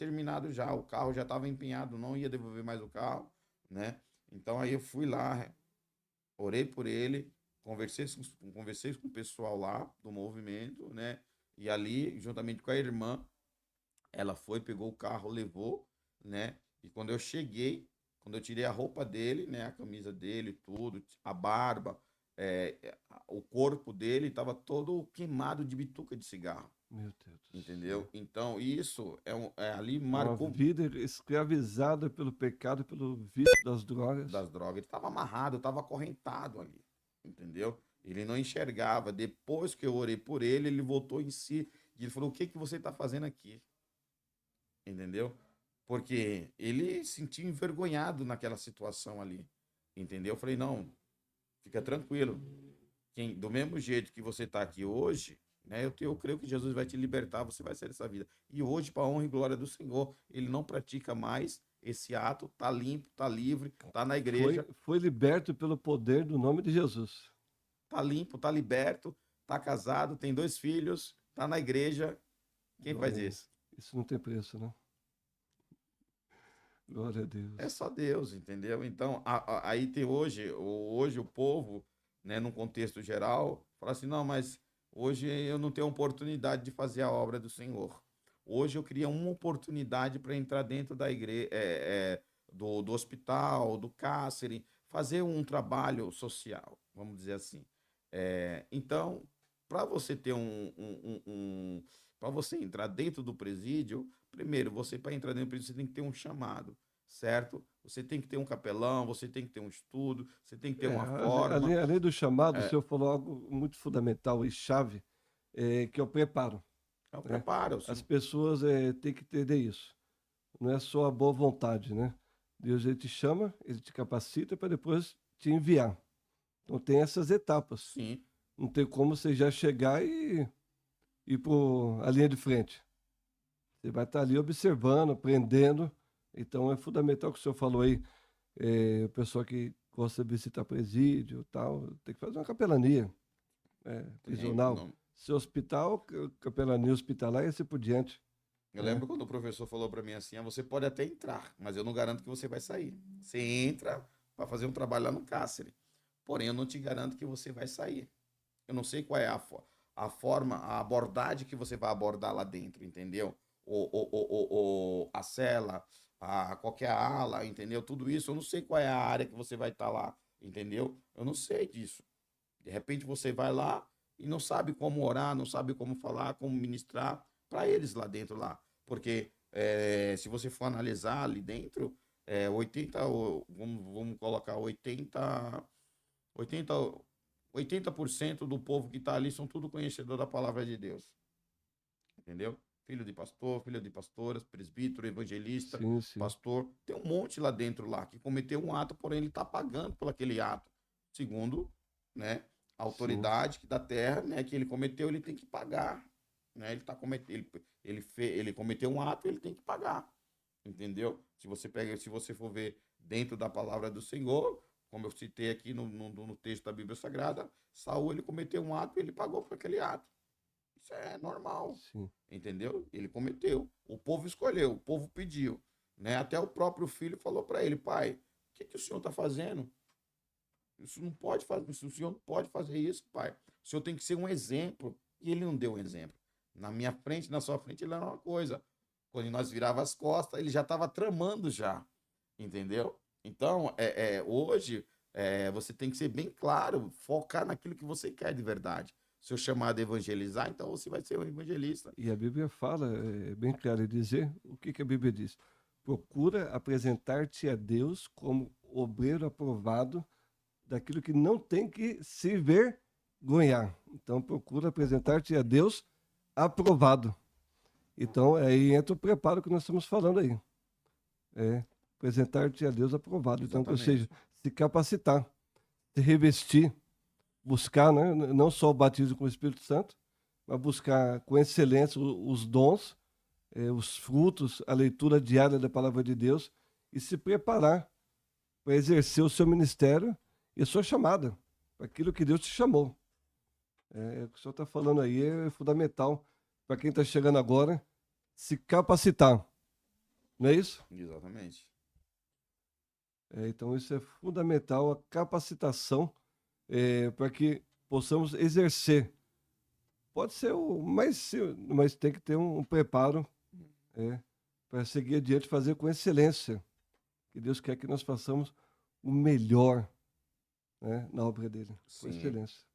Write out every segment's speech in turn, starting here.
terminado já, o carro já estava empenhado, não ia devolver mais o carro, né? Então aí eu fui lá, orei por ele, conversei com o pessoal lá do movimento, né? E ali, juntamente com a irmã, ela foi, pegou o carro, levou, né? E quando eu tirei a roupa dele, né? A camisa dele, tudo, a barba, o corpo dele estava todo queimado de bituca de cigarro, Meu Deus do céu. entendeu? Então, isso ali É uma marcou vida escravizada pelo pecado, pelo vício das drogas. das drogas. Ele estava amarrado, estava acorrentado ali, entendeu? Ele não enxergava. Depois que eu orei por ele, ele voltou em si e ele falou: O que que você está fazendo aqui? Entendeu? Porque ele se sentia envergonhado naquela situação ali, entendeu? Eu falei: Não, fica tranquilo. Do mesmo jeito que você está aqui hoje, né? Eu creio que Jesus vai te libertar, você vai sair dessa vida. E hoje, para a honra e glória do Senhor, ele não pratica mais esse ato, tá limpo, tá livre, tá na igreja, Foi liberto pelo poder do nome de Jesus. tá limpo, tá liberto, tá casado, tem 2 filhos, tá na igreja. Quem faz Glória a isso? Isso não tem preço, né? Glória a É Deus. só Deus, entendeu? Então, aí tem hoje o povo, né, num contexto geral, fala assim: não, mas hoje eu não tenho oportunidade de fazer a obra do Senhor. Hoje eu queria uma oportunidade para entrar dentro da igreja, do hospital, do cárcere, fazer um trabalho social, vamos dizer assim. Então, para você ter para você entrar dentro do presídio, primeiro, você para entrar dentro do presídio, você tem que ter um chamado, certo? Você tem que ter um capelão, você tem que ter um estudo, você tem que ter uma forma. Além do chamado, o É, senhor falou algo muito fundamental e chave, que é o preparo, é o né? preparo, As assim. pessoas têm que entender isso. Não é só a boa vontade, né? Deus ele te chama, ele te capacita para depois te enviar. Então tem essas etapas. Sim, Não tem como você já chegar e ir para a linha de frente. Você vai estar ali observando, aprendendo. Então é fundamental o que o senhor falou aí. O pessoal que gosta de visitar presídio e tal, tem que fazer uma capelania, tem. prisional. Não. Se hospital, capelania hospitalar e assim por diante. Eu É, lembro quando o professor falou para mim assim: você pode até entrar, mas eu não garanto que você vai sair. Você entra para fazer um trabalho lá no cárcere, porém eu não te garanto que você vai sair. Eu não sei qual é a forma, a abordagem que você vai abordar lá dentro, entendeu? A cela, qualquer ala, entendeu? Tudo isso, eu não sei qual é a área que você vai estar lá, entendeu? Eu não sei disso. De repente você vai lá e não sabe como orar, não sabe como falar, como ministrar para eles lá dentro lá. Porque se você for analisar ali dentro, 80, vamos colocar 80, 80% do povo que está ali são tudo conhecedor da palavra de Deus. Entendeu? Filho de pastor, filho de pastoras, presbítero, evangelista, sim, sim, pastor. Tem um monte lá dentro lá que cometeu um ato, porém ele está pagando por aquele ato. Segundo, né, a sim. autoridade da terra, né, que ele cometeu, ele tem que pagar. Né? Ele, tá cometendo, ele cometeu um ato, ele tem que pagar. Entendeu? Se você for ver dentro da palavra do Senhor, como eu citei aqui no texto da Bíblia Sagrada, Saul ele cometeu um ato e ele pagou por aquele ato. Isso é normal, Sim. entendeu? Ele cometeu. O povo escolheu, o povo pediu, né? Até o próprio filho falou para ele: pai, o que que o senhor está fazendo? Isso não pode fazer, o senhor não pode fazer isso, pai. O senhor tem que ser um exemplo. E ele não deu um exemplo. Na minha frente, na sua frente, ele era uma coisa. Quando nós virava as costas, ele já estava tramando já, entendeu? Então, hoje, você tem que ser bem claro, focar naquilo que você quer de verdade. Se eu chamar de evangelizar, então você vai ser um evangelista. E a Bíblia fala, é bem claro em dizer, o que que a Bíblia diz? Procura apresentar-te a Deus como obreiro aprovado daquilo que não tem que se vergonhar. Então, procura apresentar-te a Deus aprovado. Então, aí entra o preparo que nós estamos falando aí. É, apresentar-te a Deus aprovado. Então, ou seja, Exatamente. se capacitar, se revestir, buscar, né, não só o batismo com o Espírito Santo, mas buscar com excelência os dons, os frutos, a leitura diária da palavra de Deus e se preparar para exercer o seu ministério e a sua chamada, para aquilo que Deus te chamou. O que o senhor está falando aí é fundamental para quem está chegando agora se capacitar. Não é isso? Exatamente. Então, isso é fundamental, a capacitação para que possamos exercer. Pode ser o mais simples, mas tem que ter um preparo para seguir adiante, fazer com excelência. Que Deus quer que nós façamos o melhor, né, na obra dele, com Sim. excelência.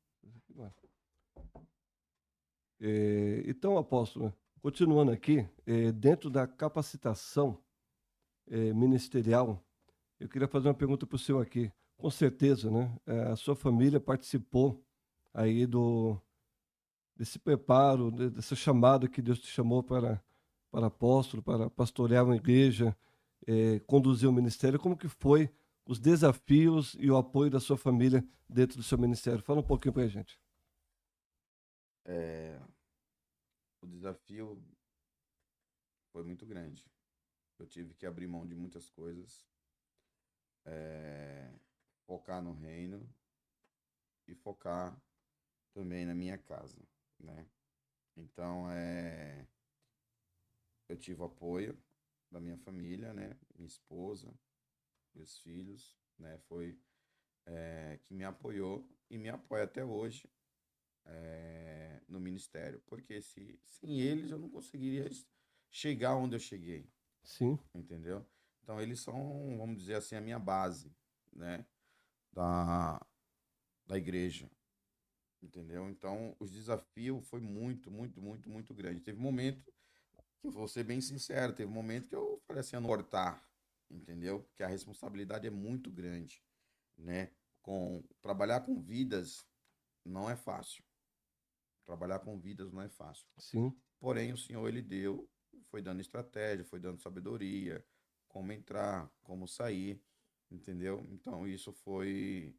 Então, apóstolo, continuando aqui, dentro da capacitação ministerial, eu queria fazer uma pergunta para o senhor aqui. Com certeza, né? A sua família participou aí desse preparo, dessa chamada que Deus te chamou para apóstolo, para pastorear uma igreja, conduzir o ministério. Como que foi os desafios e o apoio da sua família dentro do seu ministério? Fala um pouquinho para a gente. É, o desafio foi muito grande. Eu tive que abrir mão de muitas coisas, é, focar no reino e focar também na minha casa, né? Então, eu tive o apoio da minha família, né? Minha esposa, meus filhos, né? Foi que me apoiou e me apoia até hoje no ministério, porque sem eles eu não conseguiria chegar onde eu cheguei, Sim, entendeu? Então eles são, vamos dizer assim, a minha base, né? Da, da igreja, entendeu? Então os desafios foi muito, muito, muito, muito grande. Teve momento que eu vou ser bem sincero, teve momento que eu falei assim, eu não cortar, entendeu? Porque a responsabilidade é muito grande, né? Trabalhar com vidas não é fácil. Trabalhar com vidas não é fácil. sim. Porém, o Senhor, ele deu, foi dando estratégia, foi dando sabedoria, como entrar, como sair, entendeu? Então, isso foi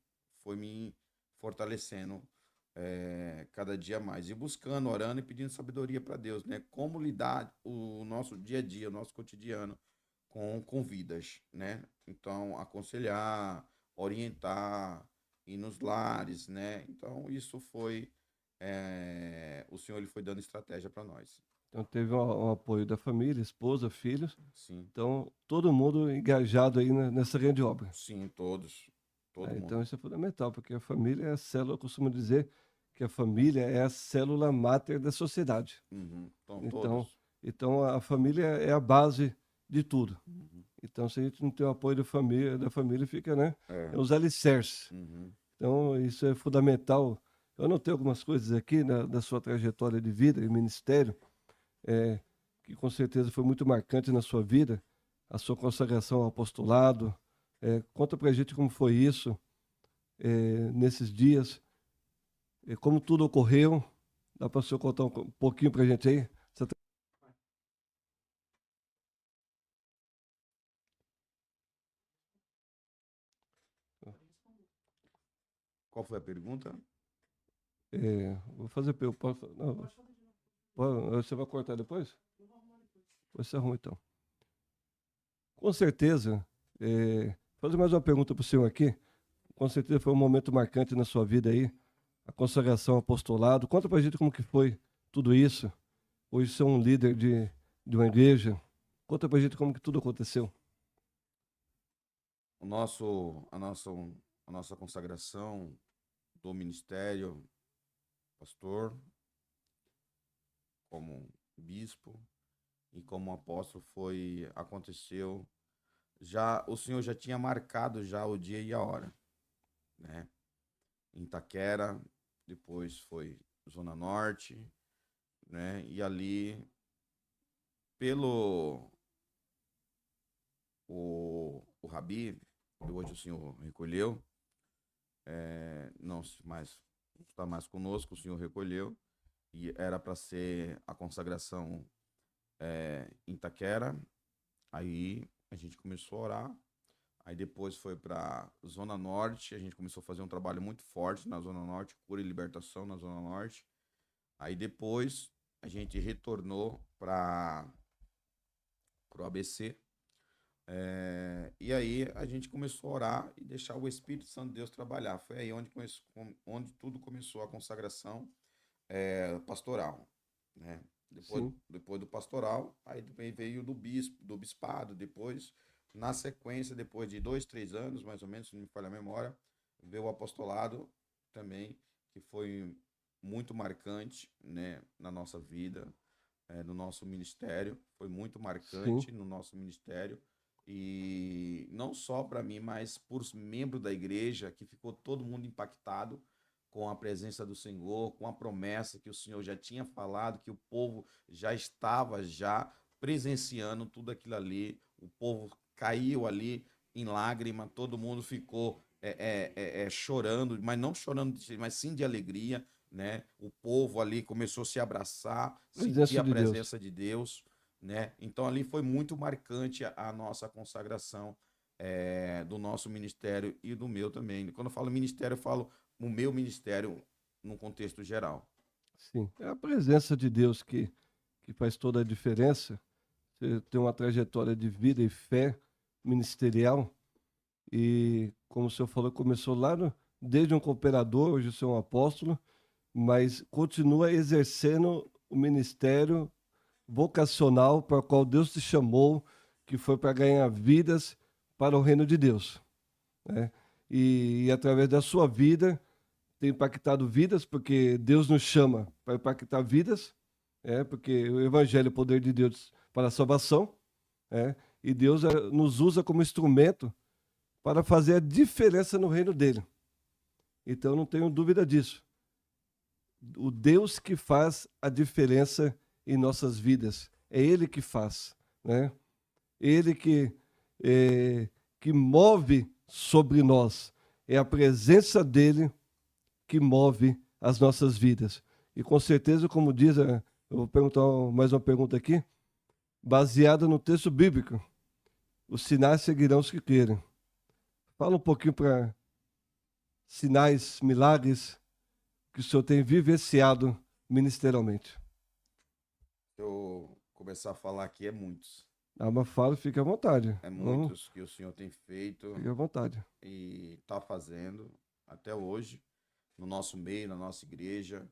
me fortalecendo cada dia mais. E buscando, orando e pedindo sabedoria para Deus, né? Como lidar o nosso dia a dia, o nosso cotidiano com vidas, né? Então, aconselhar, orientar, ir nos lares, né? Então, isso foi o Senhor ele foi dando estratégia para nós. Então teve um apoio da família, esposa, filhos. Sim, Então, todo mundo engajado aí nessa grande obra. sim, todos, todo Então, mundo. isso é fundamental, porque a família é a célula, eu costumo dizer que a família é a célula máter da sociedade. Uhum. Então, Então, todos. então a família é a base de tudo. Uhum. Então, se a gente não tem o apoio da família fica, né? É. É os alicerces. Uhum. Então, isso é fundamental. Eu anotei algumas coisas aqui da sua trajetória de vida e ministério, é, que com certeza foi muito marcante na sua vida, a sua consagração ao apostolado. Conta pra gente como foi isso, nesses dias, como tudo ocorreu. Dá para o senhor contar um pouquinho pra gente aí? Qual foi a pergunta? Vou fazer. Não, você vai cortar depois? Você arruma então. Com certeza. Fazer mais uma pergunta para o senhor aqui. Com certeza foi um momento marcante na sua vida aí, a consagração ao apostolado. Conta pra gente como que foi tudo isso. Hoje você é um líder de uma igreja. Conta pra gente como que tudo aconteceu. O nosso, a nossa consagração do ministério, pastor, como bispo e como apóstolo aconteceu já o Senhor já tinha marcado já o dia e a hora, né? Em Itaquera, depois foi Zona Norte, né? E ali pelo o Rabi, que hoje o Senhor recolheu, não mais está mais conosco, o Senhor recolheu e era para ser a consagração em Itaquera. Aí a gente começou a orar. Aí depois foi para Zona Norte, a gente começou a fazer um trabalho muito forte na Zona Norte, cura e libertação na Zona Norte. Aí depois a gente retornou para o ABC. E aí a gente começou a orar e deixar o Espírito Santo de Deus trabalhar. Foi aí onde tudo começou a consagração pastoral, né? Sim, Depois do pastoral, aí também veio do bispo, do bispado, depois, na sequência, depois de 2, 3 anos, mais ou menos, se não me falha a memória, veio o apostolado também, que foi muito marcante, né, na nossa vida, no nosso ministério, foi muito sim, marcante no nosso ministério, e não só para mim, mas por membros da igreja, que ficou todo mundo impactado com a presença do Senhor, com a promessa que o Senhor já tinha falado, que o povo já estava já presenciando tudo aquilo ali, o povo caiu ali em lágrima, todo mundo ficou chorando, mas não chorando, mas sim de alegria, né? O povo ali começou a se abraçar, sentir presença a de Deus. presença de Deus, né? Então ali foi muito marcante a nossa consagração do nosso ministério e do meu também. Quando eu falo ministério, eu falo o meu ministério num contexto geral. Sim, é a presença de Deus que faz toda a diferença. Você tem uma trajetória de vida e fé ministerial e, como o senhor falou, começou lá desde um cooperador, hoje o senhor é um apóstolo, mas continua exercendo o ministério vocacional para o qual Deus te chamou, que foi para ganhar vidas para o reino de Deus, né? E através da sua vida tem impactado vidas, porque Deus nos chama para impactar vidas, porque o Evangelho é o poder de Deus para a salvação, e Deus nos usa como instrumento para fazer a diferença no reino dele. Então não tenho dúvida disso. O Deus que faz a diferença em nossas vidas, é Ele que faz, né? Ele que move sobre nós, é a presença dele que move as nossas vidas. E com certeza, como diz, eu vou perguntar mais uma pergunta aqui, baseada no texto bíblico. Os sinais seguirão os que querem. Fala um pouquinho para sinais, milagres que o senhor tem vivenciado ministerialmente. Se eu começar a falar aqui, é muitos. Mas fala, fique à vontade. É Vamos, muitos que o Senhor tem feito fique à vontade. e está fazendo até hoje no nosso meio, na nossa igreja,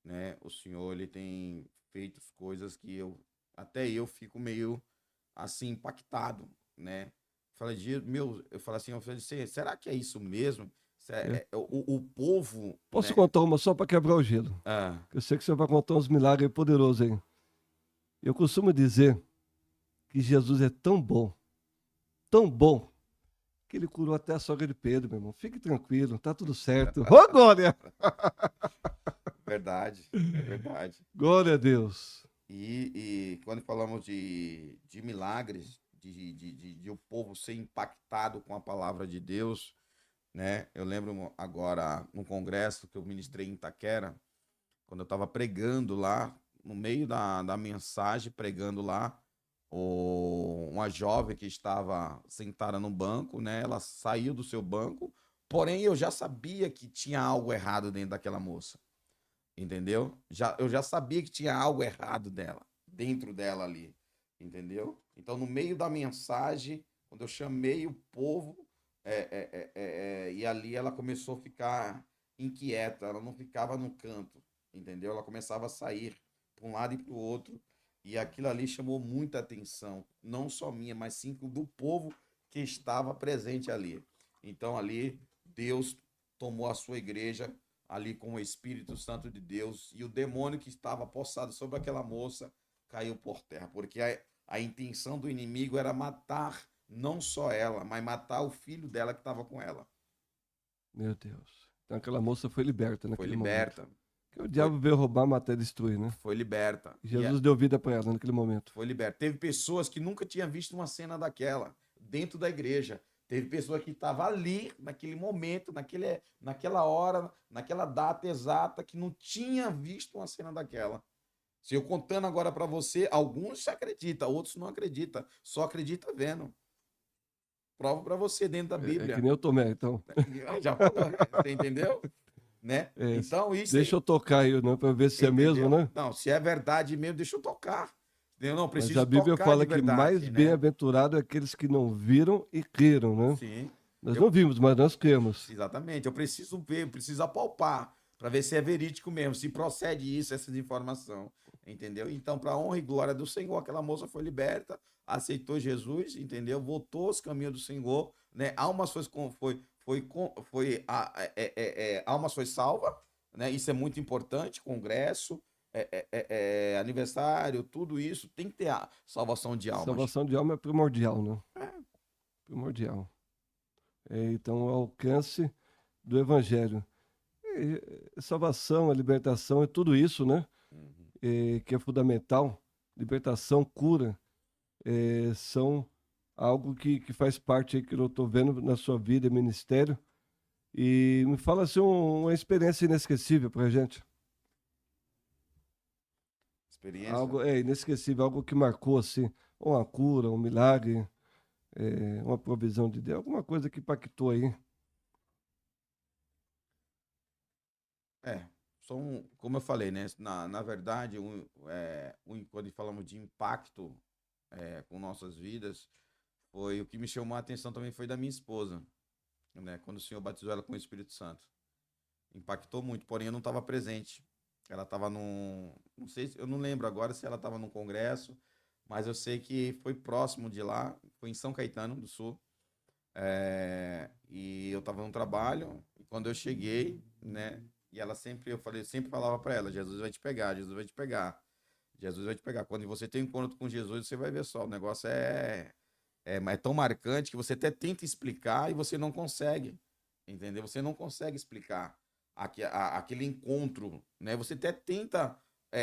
né? O Senhor ele tem feito coisas que até eu fico meio assim impactado, né? Eu falei assim, será que é isso mesmo? É. O povo, Posso né? contar uma só para quebrar o gelo? Ah, Eu sei que o senhor vai contar uns milagres poderosos aí. Eu costumo dizer que Jesus é tão bom, que ele curou até a sogra de Pedro, meu irmão. Fique tranquilo, tá tudo certo. Ô, glória! verdade, é verdade. Glória a Deus. E quando falamos de milagres, de o povo ser impactado com a palavra de Deus, né? Eu lembro agora no congresso que eu ministrei em Itaquera, quando eu estava pregando lá, no meio da mensagem, pregando lá, uma jovem que estava sentada no banco, né? Ela saiu do seu banco, porém eu já sabia que tinha algo errado dentro daquela moça, entendeu? Eu já sabia que tinha algo errado dentro dela ali, entendeu? Então, no meio da mensagem, quando eu chamei o povo, e ali ela começou a ficar inquieta, ela não ficava no canto, entendeu? Ela começava a sair para um lado e para o outro, e aquilo ali chamou muita atenção, não só minha, mas sim do povo que estava presente ali. Então, ali, Deus tomou a sua igreja ali com o Espírito Santo de Deus, e o demônio que estava possado sobre aquela moça caiu por terra, porque a intenção do inimigo era matar não só ela, mas matar o filho dela que estava com ela. Meu Deus. Então aquela moça foi liberta Foi naquele momento. liberta, Porque o foi, diabo veio roubar, matar e destruir, né? foi liberta. Jesus deu vida para ela naquele momento. Foi liberta. Teve pessoas que nunca tinham visto uma cena daquela dentro da igreja. Teve pessoa que estava ali, naquele momento, naquela hora, naquela data exata, que não tinha visto uma cena daquela. Se eu contando agora para você, alguns acreditam, outros não acreditam, só acredita vendo. Prova para você dentro da É que Bíblia. nem eu tomei, então. Já falou, você entendeu? Né? É, Então, isso deixa aí, eu tocar aí, né? Para ver se é mesmo, entendeu? né? Não, se é verdade mesmo, deixa eu tocar. Eu não Mas a preciso Bíblia tocar de fala que mais verdade, né? bem-aventurado é aqueles que não viram e creram, né? Sim. Nós Eu, não vimos, mas nós cremos. exatamente. Eu preciso ver, preciso apalpar para ver se é verídico mesmo, se procede isso, essa informação. entendeu? Então, para honra e glória do Senhor, aquela moça foi liberta, aceitou Jesus, entendeu? Voltou aos caminhos do Senhor, né? Almas almas foi salva, né? Isso é muito importante, congresso, aniversário, tudo isso tem que ter a salvação de almas. Salvação de alma é primordial, né? Primordial. Então, o alcance do evangelho. Salvação, a libertação, é tudo isso, né? Uhum. Que é fundamental. Libertação, cura, são algo que faz parte aí que eu estou vendo na sua vida, ministério. E me fala assim, uma experiência inesquecível pra gente. Experiência. Algo inesquecível, algo que marcou assim, uma cura, um milagre, uma provisão de Deus, alguma coisa que impactou aí. Como eu falei, né? Na verdade, quando falamos de impacto com nossas vidas, foi o que me chamou a atenção também foi da minha esposa, né? Quando o Senhor batizou ela com o Espírito Santo. Impactou muito, porém eu não estava presente. Ela estava num. Não sei, eu não lembro agora se ela estava num congresso, mas eu sei que foi próximo de lá, foi em São Caetano do Sul. E eu estava no trabalho, e quando eu cheguei, né? E ela sempre falava para ela: Jesus vai te pegar, Jesus vai te pegar, Jesus vai te pegar. Quando você tem um encontro com Jesus, você vai ver só, o negócio é tão marcante que você até tenta explicar e você não consegue, entendeu? Você não consegue explicar aquele encontro, né? Você até tenta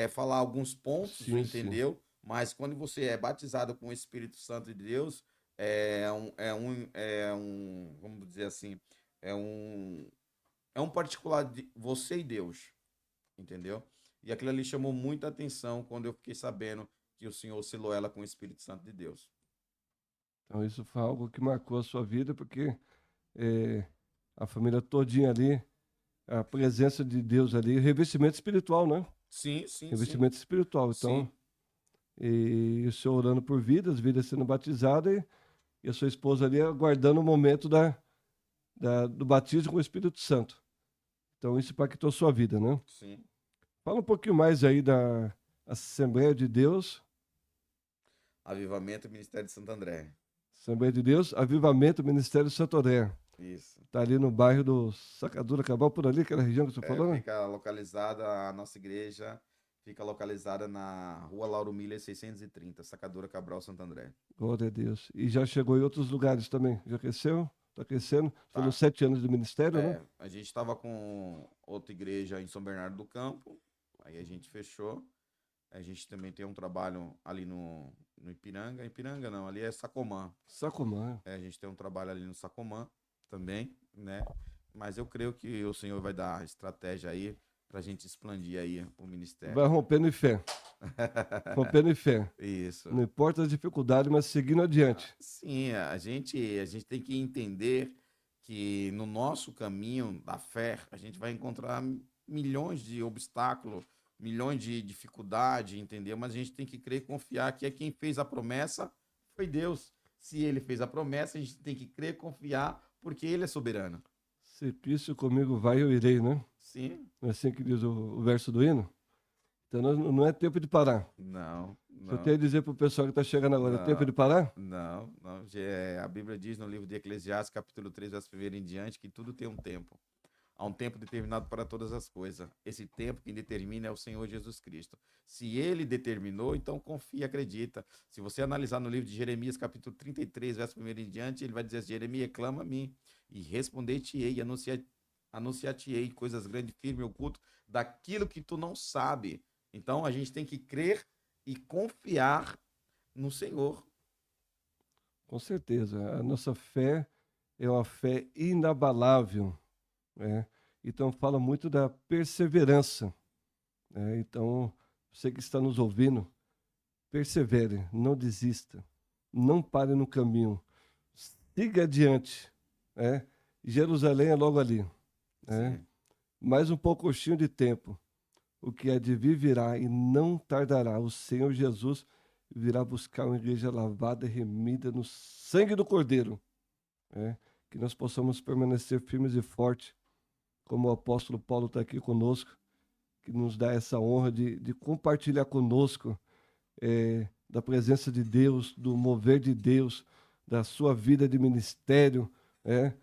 falar alguns pontos, Sim, sim. entendeu? Mas quando você é batizado com o Espírito Santo de Deus, vamos dizer assim, é um, é um particular de você e Deus, entendeu? E aquilo ali chamou muita atenção quando eu fiquei sabendo que o Senhor selou ela com o Espírito Santo de Deus. Então isso foi algo que marcou a sua vida, porque eh, a família todinha ali, a presença de Deus ali, revestimento espiritual, né? Sim, sim, sim, Revestimento espiritual. Então, sim. e o senhor orando por vidas, vidas sendo batizadas, e a sua esposa ali aguardando o momento do batismo com o Espírito Santo. Então, isso impactou a sua vida, né? Sim. Fala um pouquinho mais aí da Assembleia de Deus. Avivamento e Ministério de Santo André. Assembleia de Deus, Avivamento, Ministério Santo André. Isso. Tá ali no bairro do Sacadura Cabal, por ali, aquela região que você falou, né? Fica localizada, a nossa igreja fica localizada na Rua Lauro Miller 630, Sacadura Cabral, Santo André. Glória a Deus. E já chegou em outros lugares também. Já cresceu? Tá crescendo? Você falou Tá. 7 anos de ministério, né? A gente estava com outra igreja em São Bernardo do Campo, aí a gente fechou. A gente também tem um trabalho ali no Ipiranga. Ipiranga não, ali é Sacomã. Sacomã. A gente tem um trabalho ali no Sacomã também, né? Mas eu creio que o Senhor vai dar estratégia aí para a gente expandir aí o ministério. Vai rompendo em fé. Rompendo em fé. Isso. Não importa as dificuldades, mas seguindo adiante. Sim, a gente tem que entender que no nosso caminho da fé, a gente vai encontrar milhões de obstáculos, milhões de dificuldades, entendeu? Mas a gente tem que crer e confiar que quem fez a promessa foi Deus. Se ele fez a promessa, a gente tem que crer e confiar, porque ele é soberano. Se isso comigo vai, eu irei, né? Sim? Não é assim que diz o verso do hino? Então não é tempo de parar. Não, Se eu tenho a não, dizer para o pessoal que está chegando agora, é tempo não, de parar? não, não. A Bíblia diz no livro de Eclesiastes, capítulo 3, verso 1 em diante, que tudo tem um tempo. Há um tempo determinado para todas as coisas. Esse tempo quem determina é o Senhor Jesus Cristo. Se ele determinou, então confia, acredita. Se você analisar no livro de Jeremias, capítulo 33, verso 1 em diante, ele vai dizer assim: Jeremias, clama a mim, e responder-te-ei, e anunciar-te-ei coisas grandes, firmes e ocultas, daquilo que tu não sabe. Então a gente tem que crer e confiar no Senhor. Com certeza. A nossa fé é uma fé inabalável, né? Então fala muito da perseverança, né? Então, você que está nos ouvindo, persevere, não desista, não pare no caminho, siga adiante, né? Jerusalém é logo ali, né? Sim, Mais um pouquinho de tempo. O que é de vir virá e não tardará. O Senhor Jesus virá buscar uma igreja lavada e remida no sangue do Cordeiro, né? Que nós possamos permanecer firmes e fortes, como o apóstolo Paulo está aqui conosco, que nos dá essa honra de compartilhar conosco da presença de Deus, do mover de Deus, da sua vida de ministério, né?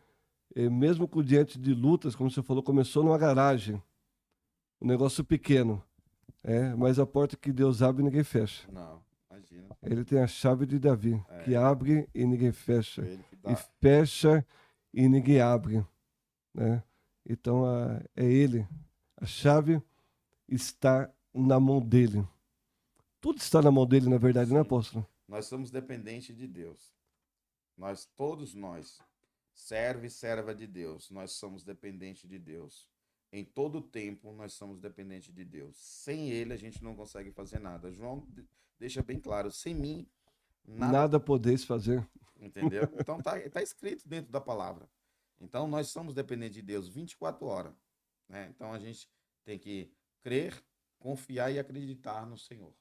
Mesmo com diante de lutas, como você falou, começou numa garagem, um negócio pequeno, mas a porta que Deus abre ninguém fecha. Não, imagina. Ele tem a chave de Davi, que abre e ninguém fecha, Ele que e dá. fecha e ninguém abre, né? Então é ele. A chave está na mão dele. Tudo está na mão dele, na verdade, né, Sim. apóstolo? Nós somos dependentes de Deus. Todos nós, serve e serva de Deus, nós somos dependentes de Deus. Em todo tempo, nós somos dependentes de Deus. Sem Ele, a gente não consegue fazer nada. João deixa bem claro, sem mim, Nada podeis fazer. entendeu? Então tá escrito dentro da palavra. Então nós somos dependentes de Deus 24 horas, né? Então a gente tem que crer, confiar e acreditar no Senhor.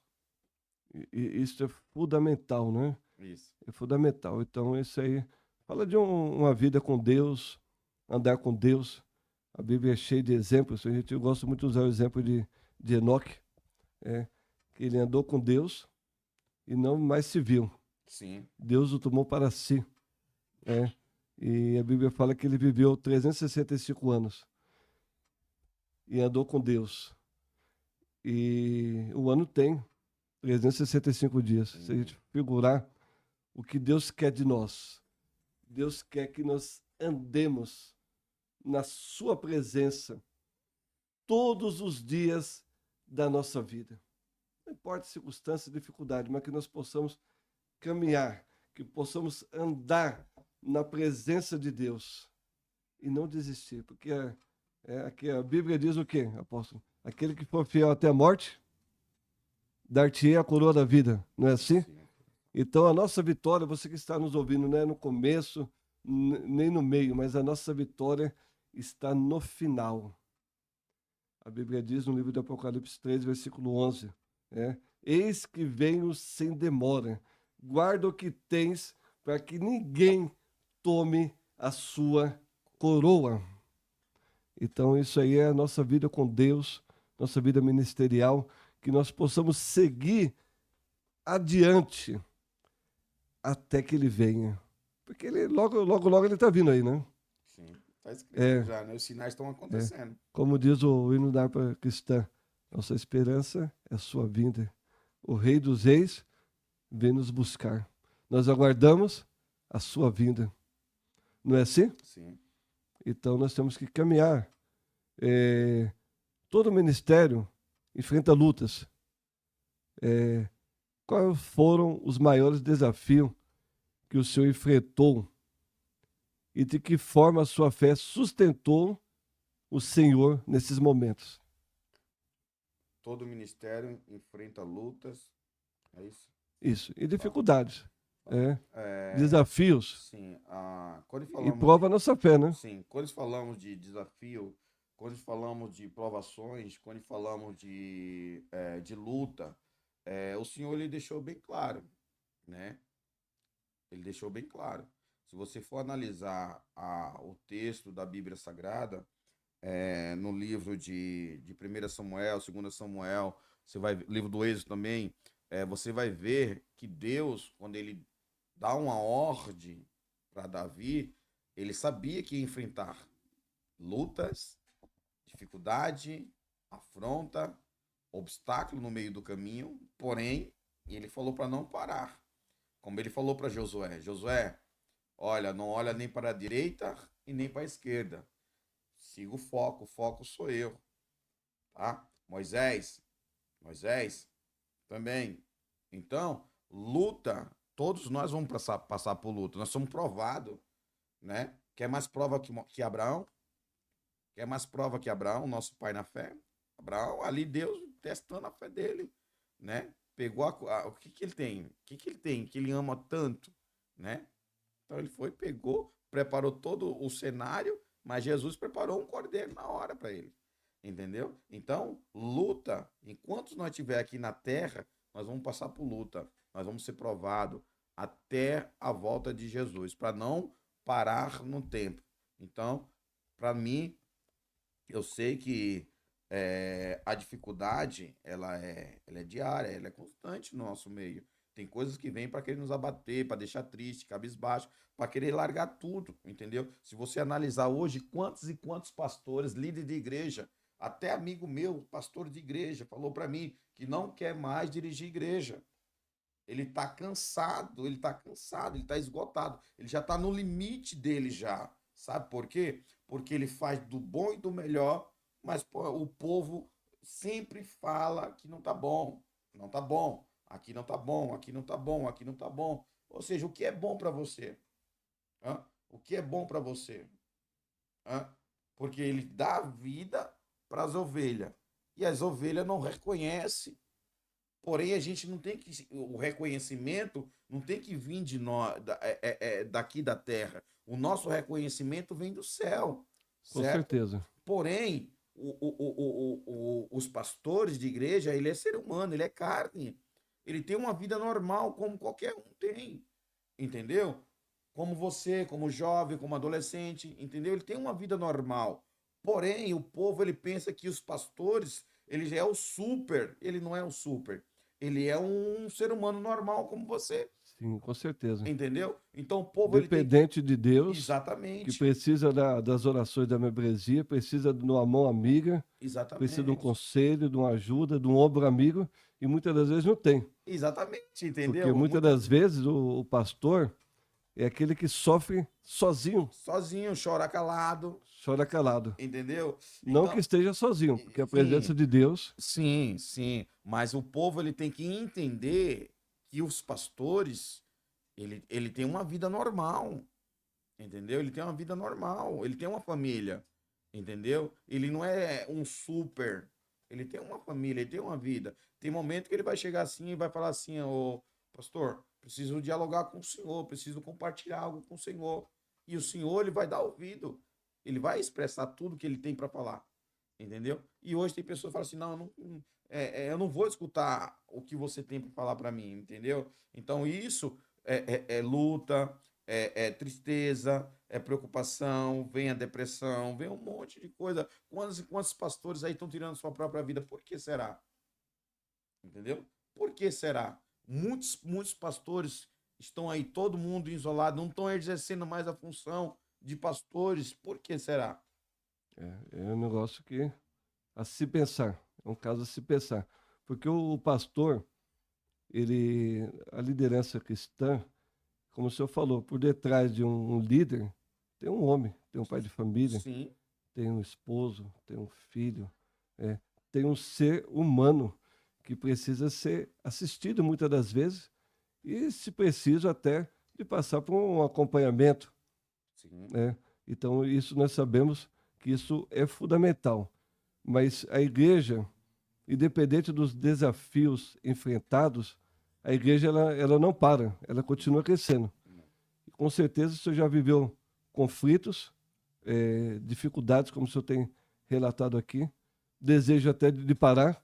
E isso é fundamental, né? Isso. É fundamental. Então, isso aí fala de uma vida com Deus, andar com Deus. A Bíblia é cheia de exemplos. Eu gosto muito de usar o exemplo de Enoque, que ele andou com Deus e não mais se viu. Sim. Deus o tomou para si. E a Bíblia fala que ele viveu 365 anos e andou com Deus. E o ano tem 365 dias. Se a gente figurar o que Deus quer de nós, Deus quer que nós andemos na sua presença todos os dias da nossa vida. Não importa a circunstância, dificuldade, mas que nós possamos caminhar, que possamos andar na presença de Deus e não desistir, porque aqui a Bíblia diz o quê, apóstolo? Aquele que for fiel até a morte, dar-te-ei a coroa da vida, não é assim? Sim. Então a nossa vitória, você que está nos ouvindo, não é no começo, nem no meio, mas a nossa vitória está no final. A Bíblia diz no livro de Apocalipse 3, versículo 11, eis que venho sem demora, guarda o que tens para que ninguém tome a sua coroa. Então isso aí é a nossa vida com Deus, nossa vida ministerial, que nós possamos seguir adiante até que ele venha. Porque ele logo ele está vindo aí, né? Sim. Está escrito já, né? Os sinais estão acontecendo. Como diz o hino da harpa cristã, nossa esperança é a sua vinda. O Rei dos Reis vem nos buscar. Nós aguardamos a sua vinda. Não é assim? Sim. Então nós temos que caminhar. Todo ministério enfrenta lutas. Quais foram os maiores desafios que o Senhor enfrentou e de que forma a sua fé sustentou o Senhor nesses momentos? Todo ministério enfrenta lutas, é isso? Isso, e dificuldades, É, desafios, sim. Quando e falamos prova a nossa fé, né? sim, quando falamos de desafio, quando falamos de provações, quando falamos de luta, o Senhor ele deixou bem claro, né? Ele deixou bem claro. Se você for analisar o texto da Bíblia Sagrada, no livro de 1 Samuel, 2 Samuel, livro do Êxodo também, você vai ver que Deus, quando ele dá uma ordem para Davi, ele sabia que ia enfrentar lutas, dificuldade, afronta, obstáculo no meio do caminho, porém, ele falou para não parar. Como ele falou para Josué, Josué, olha, não olha nem para a direita e nem para a esquerda. Siga o foco sou eu, tá? Moisés, também. Então, luta, todos nós vamos passar por luta, nós somos provados, né? Quer mais prova que Abraão? Quer mais prova que Abraão, nosso pai na fé? Abraão, ali Deus testando a fé dele, né? Pegou o que que ele tem? O que que ele tem que ele ama tanto, né? Então ele foi, pegou, preparou todo o cenário, mas Jesus preparou um cordeiro na hora para ele. Entendeu? Então, luta. Enquanto nós estiver aqui na terra, nós vamos passar por luta. Nós vamos ser provados até a volta de Jesus, para não parar no tempo. Então, para mim, eu sei que A dificuldade, ela é diária, ela é constante no nosso meio. Tem coisas que vêm para querer nos abater, para deixar triste, cabisbaixo, para querer largar tudo, entendeu? Se você analisar hoje, quantos e quantos pastores, líderes de igreja, até amigo meu, pastor de igreja, falou para mim que não quer mais dirigir igreja. Ele tá cansado, ele tá esgotado, ele já tá no limite dele já. Sabe por quê? Porque ele faz do bom e do melhor, mas pô, o povo sempre fala que não tá bom, não tá bom, aqui não tá bom, aqui não tá bom, aqui não tá bom. Ou seja, o que é bom para você? Hã? O que é bom para você? Hã? Porque ele dá vida para as ovelhas e as ovelhas não reconhecem. Porém, a gente não tem que. O reconhecimento não tem que vir de nós, daqui da terra. O nosso reconhecimento vem do céu, Com certo? certeza. Porém, os pastores de igreja, ele é ser humano, ele é carne. Ele tem uma vida normal, como qualquer um tem, entendeu? Como você, como jovem, como adolescente, entendeu? Ele tem uma vida normal. Porém, o povo ele pensa que os pastores, ele já é o super, ele não é o super. Ele é um ser humano normal como você, Sim, com certeza. entendeu? Então o povo ele tem que Dependente de Deus, que exatamente, precisa das orações da membresia, precisa de uma mão amiga, precisa de um exatamente. conselho, de uma ajuda, de um ombro amigo, e muitas das vezes não tem. Exatamente, Porque entendeu? muitas Muitas das vezes o pastor é aquele que sofre sozinho, sozinho, chora calado, chora calado. entendeu? Não que Então, esteja sozinho, porque a presença sim, de Deus, sim, sim, mas o povo ele tem que entender que os pastores ele tem uma vida normal, entendeu? Ele tem uma vida normal, ele tem uma família, entendeu? Ele não é um super, ele tem uma família, ele tem uma vida. Tem momento que ele vai chegar assim e vai falar assim, ô pastor, preciso dialogar com o senhor, preciso compartilhar algo com o senhor. E o senhor ele vai dar ouvido, ele vai expressar tudo que ele tem para falar, entendeu? E hoje tem pessoas que falam assim, não, eu não vou escutar o que você tem para falar para mim, entendeu? Então isso é luta, é tristeza, é preocupação, vem a depressão, vem um monte de coisa. Quantos e quantos pastores aí estão tirando sua própria vida? Por que será? Entendeu? Por que será? Muitos pastores estão aí, todo mundo isolado, não estão exercendo mais a função de pastores. Por que será? é um negócio que a se pensar, é um caso a se pensar. Porque o pastor, a liderança cristã, como o senhor falou, por detrás de um líder, tem um homem, tem um pai de família, Sim, tem um esposo, tem um filho, é, tem um ser humano que precisa ser assistido muitas das vezes e, se preciso, até de passar por um acompanhamento, sim, né? Então, isso nós sabemos que isso é fundamental. Mas a igreja, independente dos desafios enfrentados, a igreja ela não para, ela continua crescendo. Com certeza o senhor já viveu conflitos, dificuldades, como o senhor tem relatado aqui, desejo até de parar,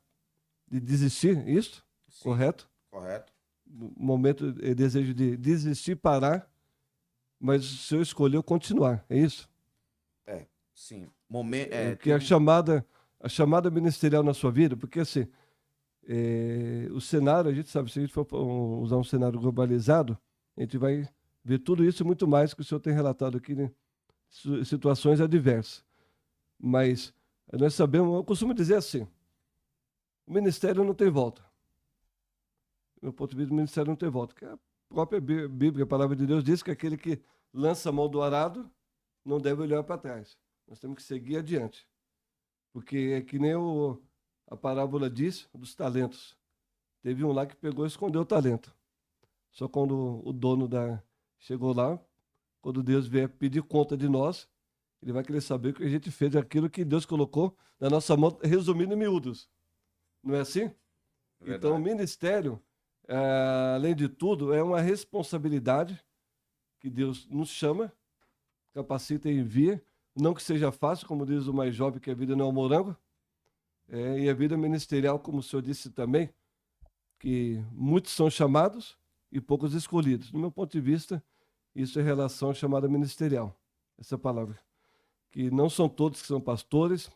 de desistir, isso? sim, Correto? correto. No momento, desejo de desistir, parar, mas o senhor escolheu continuar, é isso? É, sim. Momento, O que é teve. a chamada ministerial na sua vida, porque assim, o cenário, a gente sabe, se a gente for usar um cenário globalizado, a gente vai ver tudo isso e muito mais que o senhor tem relatado aqui, né? Situações adversas. Mas nós sabemos, eu costumo dizer assim, o ministério não tem volta. Do meu ponto de vista, o ministério não tem volta. Porque a própria Bíblia, a palavra de Deus, diz que aquele que lança a mão do arado não deve olhar para trás. Nós temos que seguir adiante. Porque é que nem a parábola diz dos talentos. Teve um lá que pegou e escondeu o talento. Só quando o dono chegou lá, quando Deus vier pedir conta de nós, ele vai querer saber que a gente fez aquilo que Deus colocou na nossa mão, resumindo em miúdos. Não é assim? Então, o Verdade. ministério, além de tudo, é uma responsabilidade que Deus nos chama, capacita e envia. Não que seja fácil, como diz o mais jovem, que a vida não é um morango. E a vida ministerial, como o senhor disse também, que muitos são chamados e poucos escolhidos. Do meu ponto de vista, isso é relação à chamada ministerial, essa palavra. Que não são todos que são pastores,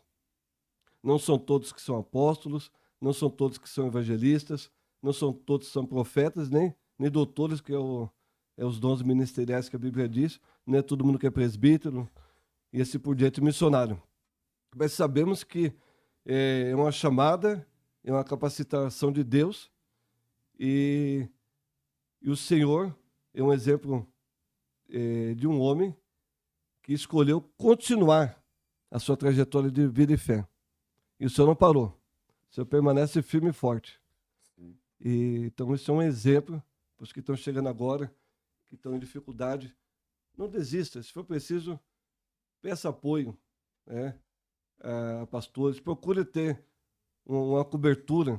Não são todos que são apóstolos, não são todos que são evangelistas, não são todos que são profetas, nem doutores, que é os dons ministeriais que a Bíblia diz. Não é todo mundo que é presbítero, e assim por diante, missionário. Mas sabemos que é uma chamada, é uma capacitação de Deus, e o Senhor é um exemplo de um homem que escolheu continuar a sua trajetória de vida e fé. E o Senhor não parou. O Senhor permanece firme e forte. Sim. Então, isso é um exemplo para os que estão chegando agora, que estão em dificuldade. Não desista. Se for preciso, peça apoio, né, a pastores. Procure ter uma cobertura.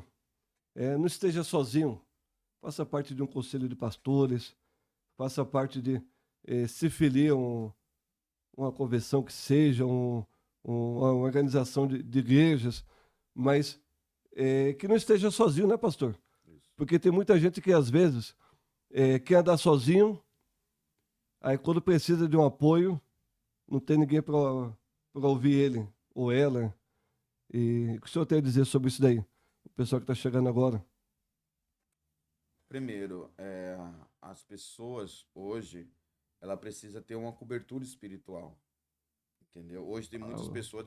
Não esteja sozinho. Faça parte de um conselho de pastores. Faça parte de se filie a uma convenção que seja, uma organização de igrejas, mas que não esteja sozinho, né, pastor? Isso. Porque tem muita gente que, às vezes, quer andar sozinho, aí quando precisa de um apoio, não tem ninguém para ouvir ele ou ela. E o que o senhor tem a dizer sobre isso daí? O pessoal que está chegando agora. Primeiro, as pessoas hoje, ela precisa ter uma cobertura espiritual, entendeu? Hoje tem muitas pessoas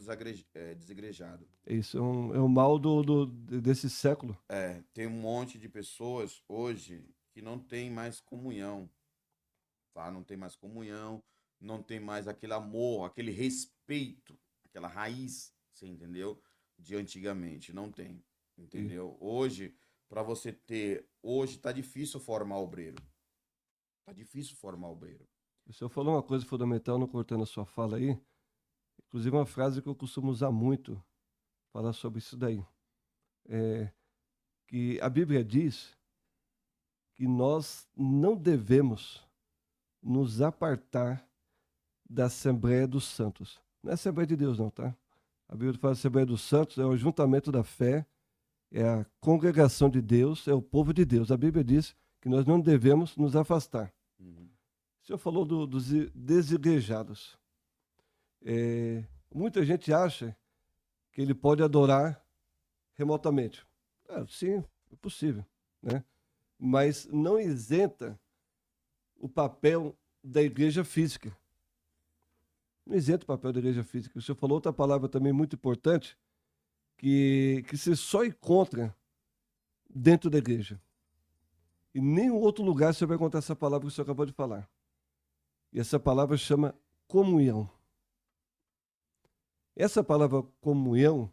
desigrejadas. Isso é um mal desse século. Tem um monte de pessoas hoje que não tem mais comunhão, tá? Não tem mais comunhão, não tem mais aquele amor, aquele respeito, aquela raiz, você entendeu? De antigamente, não tem, entendeu? Hoje, para você ter, hoje tá difícil formar obreiro. Tá difícil formar obreiro. O senhor falou uma coisa fundamental, não cortando a sua fala aí, inclusive uma frase que eu costumo usar muito, falar sobre isso daí. Que a Bíblia diz que nós não devemos nos apartar da Assembleia dos Santos. Não é a Assembleia de Deus, não, tá? A Bíblia fala Assembleia dos Santos, é o ajuntamento da fé, é a congregação de Deus, é o povo de Deus. A Bíblia diz que nós não devemos nos afastar. Uhum. O senhor falou dos desigrejados. Muita gente acha que ele pode adorar remotamente. Sim, é possível, né? Mas não isenta o papel da igreja física. Não isenta o papel da igreja física. O senhor falou outra palavra também muito importante, que se só encontra dentro da igreja. E nenhum outro lugar você vai encontrar essa palavra que o senhor acabou de falar. E essa palavra chama comunhão. Essa palavra comunhão,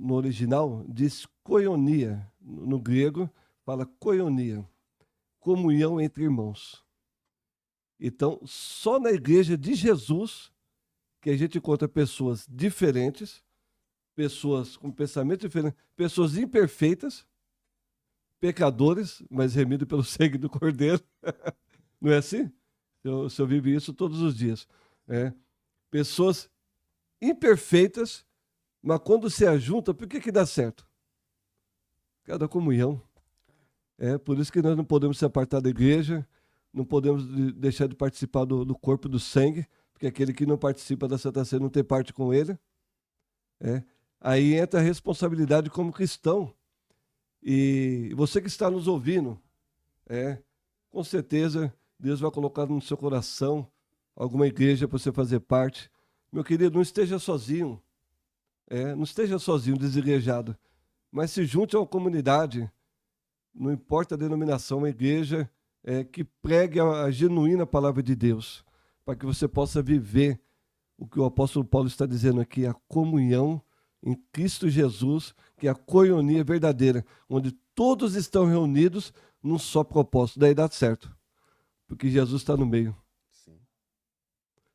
no original, diz koinonia. No grego, fala koinonia. Comunhão entre irmãos. Então, só na igreja de Jesus que a gente encontra pessoas diferentes, pessoas com pensamento diferente, pessoas imperfeitas, pecadores, mas remidos pelo sangue do Cordeiro. Não é assim? O senhor vive isso todos os dias. Pessoas imperfeitas, mas quando se ajunta, por que dá certo? Cada comunhão. Por isso que nós não podemos se apartar da igreja, não podemos deixar de participar do corpo do sangue, porque aquele que não participa da Santa Ceia não tem parte com ele. Aí entra a responsabilidade como cristão. E você que está nos ouvindo, com certeza Deus vai colocar no seu coração alguma igreja para você fazer parte. Meu querido, não esteja sozinho. Não esteja sozinho, desigrejado. Mas se junte a uma comunidade, não importa a denominação, uma igreja que pregue a genuína palavra de Deus, para que você possa viver o que o apóstolo Paulo está dizendo aqui, a comunhão em Cristo Jesus, que é a koinonia verdadeira, onde todos estão reunidos num só propósito. Daí dá certo, porque Jesus está no meio. Sim.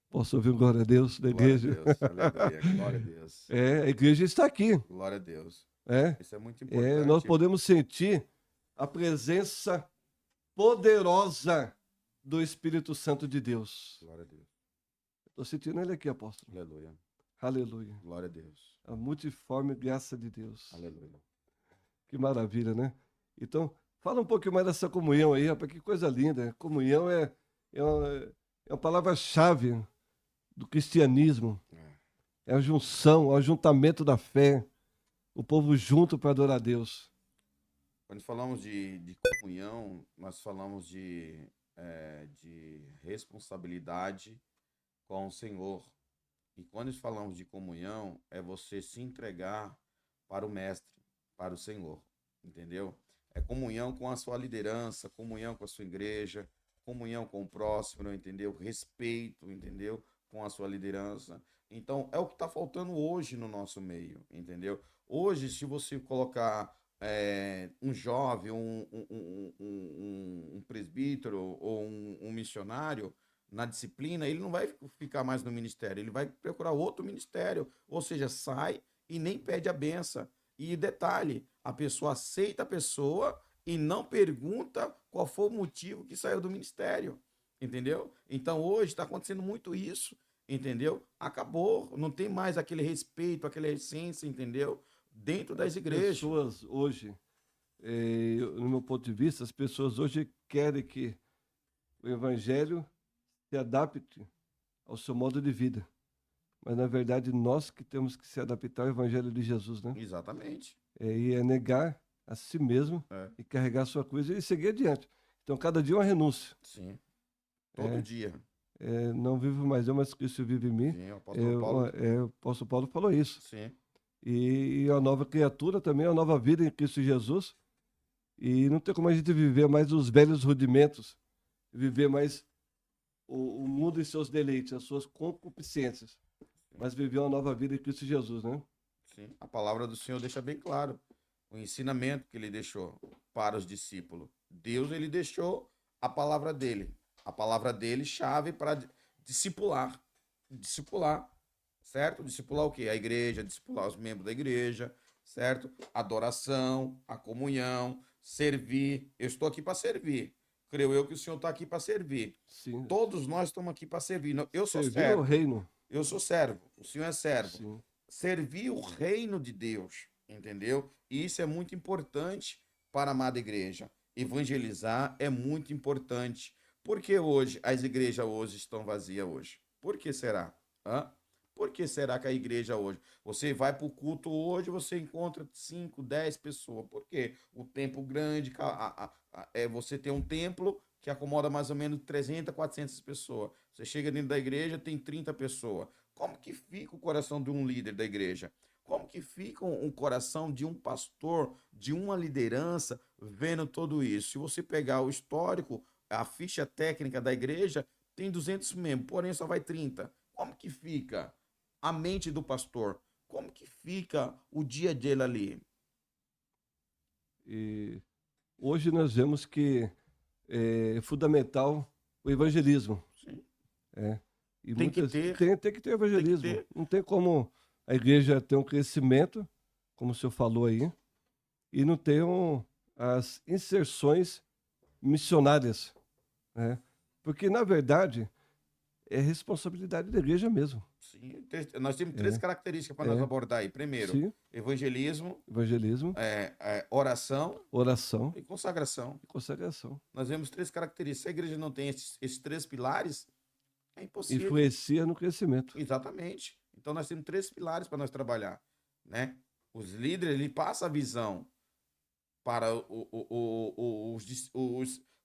Posso ouvir um glória a Deus da igreja? Glória a Deus, aleluia, glória a Deus. A igreja está aqui. Glória a Deus. É. Isso é muito importante. Nós podemos sentir a presença poderosa do Espírito Santo de Deus. Glória a Deus. Estou sentindo ele aqui, apóstolo. Aleluia. Aleluia. Glória a Deus. A multiforme graça de Deus. Aleluia. Que maravilha, né? Então, fala um pouquinho mais dessa comunhão aí, rapaz, que coisa linda. Comunhão é uma palavra-chave do cristianismo. é a junção, é o ajuntamento da fé, o povo junto para adorar a Deus. Quando falamos de comunhão, nós falamos de responsabilidade com o Senhor. E quando falamos de comunhão, é você se entregar para o Mestre, para o Senhor, entendeu? É comunhão com a sua liderança, comunhão com a sua igreja, comunhão com o próximo, entendeu? Respeito, entendeu? Com a sua liderança. Então, é o que está faltando hoje no nosso meio, entendeu? Hoje, se você colocar um jovem, um presbítero ou um missionário na disciplina, ele não vai ficar mais no ministério, ele vai procurar outro ministério, ou seja, sai e nem pede a benção. E detalhe, a pessoa aceita a pessoa e não pergunta qual foi o motivo que saiu do ministério, entendeu? Então hoje está acontecendo muito isso, entendeu? Acabou, não tem mais aquele respeito, aquela essência, entendeu? Dentro das As igrejas. pessoas hoje, no meu ponto de vista, as pessoas hoje querem que o evangelho se adapte ao seu modo de vida. Mas, na verdade, nós que temos que se adaptar ao evangelho de Jesus, né? Exatamente. E é negar a si mesmo É, e carregar a sua cruz e seguir adiante. Então, cada dia é uma renúncia. sim. Todo É, dia. não vivo mais eu, mas Cristo vive em mim. Sim, o apóstolo Paulo. O apóstolo Paulo falou isso. Sim. E a nova criatura também, a nova vida em Cristo Jesus. E não tem como a gente viver mais os velhos rudimentos, viver mais o mundo e seus deleites, as suas concupiscências, mas viver uma nova vida em Cristo Jesus, né? Sim. A palavra do Senhor deixa bem claro o ensinamento que ele deixou para os discípulos. Deus, ele deixou a palavra dele. A palavra dele, chave para discipular. Discipular, certo? Discipular o quê? A igreja, discipular os membros da igreja, certo? Adoração, a comunhão, servir. Eu estou aqui para servir. Creio eu que o Senhor está aqui para servir. Sim. Todos nós estamos aqui para servir. Eu sou Servir ao servo. reino. Eu sou servo. O Senhor é servo. Sim. Servir o reino de Deus, entendeu? E isso é muito importante para a amada igreja. Evangelizar é muito importante. Por que hoje as igrejas hoje estão vazias hoje? Por que será? Hã? Por que será que a igreja hoje? Você vai para o culto hoje, você encontra 5, 10 pessoas. Por quê? O templo grande, você tem um templo que acomoda mais ou menos 300, 400 pessoas. Você chega dentro da igreja, tem 30 pessoas. Como que fica o coração de um líder da igreja? Como que fica um coração de um pastor, de uma liderança, vendo tudo isso? Se você pegar o histórico, a ficha técnica da igreja, tem 200 membros, porém só vai 30. Como que fica a mente do pastor? Como que fica o dia a dia ali? E hoje nós vemos que é fundamental o evangelismo. Sim. E Tem que muitas ter, tem que ter evangelismo. ter. Não tem como a igreja ter um crescimento, como o senhor falou aí, e não ter as inserções missionárias, né? Porque, na verdade, é responsabilidade da igreja mesmo. Sim, nós temos três características para nós É. abordar aí. Primeiro, Sim, evangelismo, evangelismo, oração oração e consagração. e consagração. Nós vemos três características. Se a igreja não tem esses três pilares, é impossível. Influencia no crescimento. Exatamente. Então nós temos três pilares para nós trabalhar, né? Os líderes, ele passa a visão para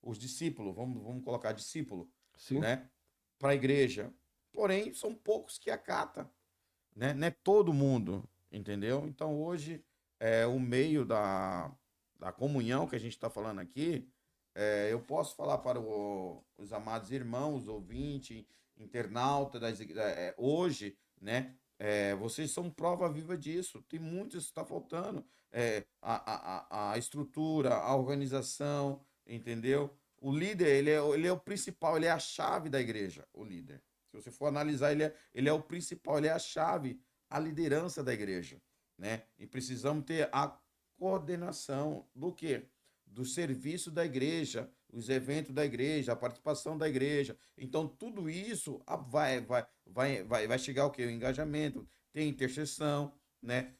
os discípulos, vamos colocar discípulo, Sim, né? Para a igreja. Porém, são poucos que acata, né? Não é todo mundo, entendeu? Então hoje o meio da comunhão que a gente está falando aqui, eu posso falar para os amados irmãos, ouvintes, internautas, hoje, né? Vocês são prova viva disso. Tem muitos que está faltando. A estrutura, a organização, entendeu? O líder, ele é o principal, ele é a chave da igreja, o líder. Se você for analisar, ele é o principal, ele é a chave, a liderança da igreja, né? E precisamos ter a coordenação do quê? Do serviço da igreja, os eventos da igreja, a participação da igreja. Então, tudo isso vai chegar ao quê? O engajamento, tem intercessão, né?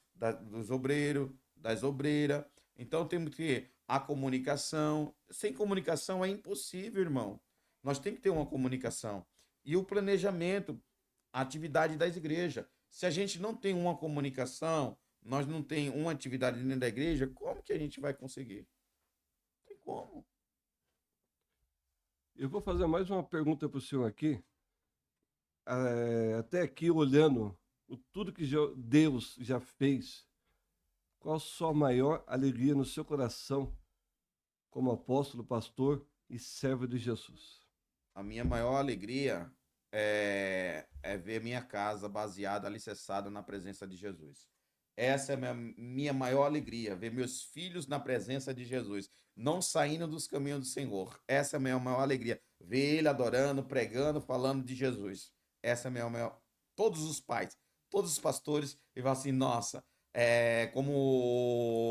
Dos obreiros, das obreiras. Então, temos que a comunicação. Sem comunicação é impossível, irmão. Nós temos que ter uma comunicação. E o planejamento, a atividade das igrejas. Se a gente não tem uma comunicação, nós não tem uma atividade dentro da igreja, como que a gente vai conseguir? Não tem como. Eu vou fazer mais uma pergunta para o senhor aqui. Até aqui, olhando tudo que Deus já fez, qual a sua maior alegria no seu coração como apóstolo, pastor e servo de Jesus? A minha maior alegria é ver minha casa baseada, alicerçada na presença de Jesus. Essa é a minha maior alegria, ver meus filhos na presença de Jesus, não saindo dos caminhos do Senhor. Essa é a minha maior alegria, ver ele adorando, pregando, falando de Jesus. Essa é a minha maior. Todos os pais, todos os pastores, e falam assim: nossa, como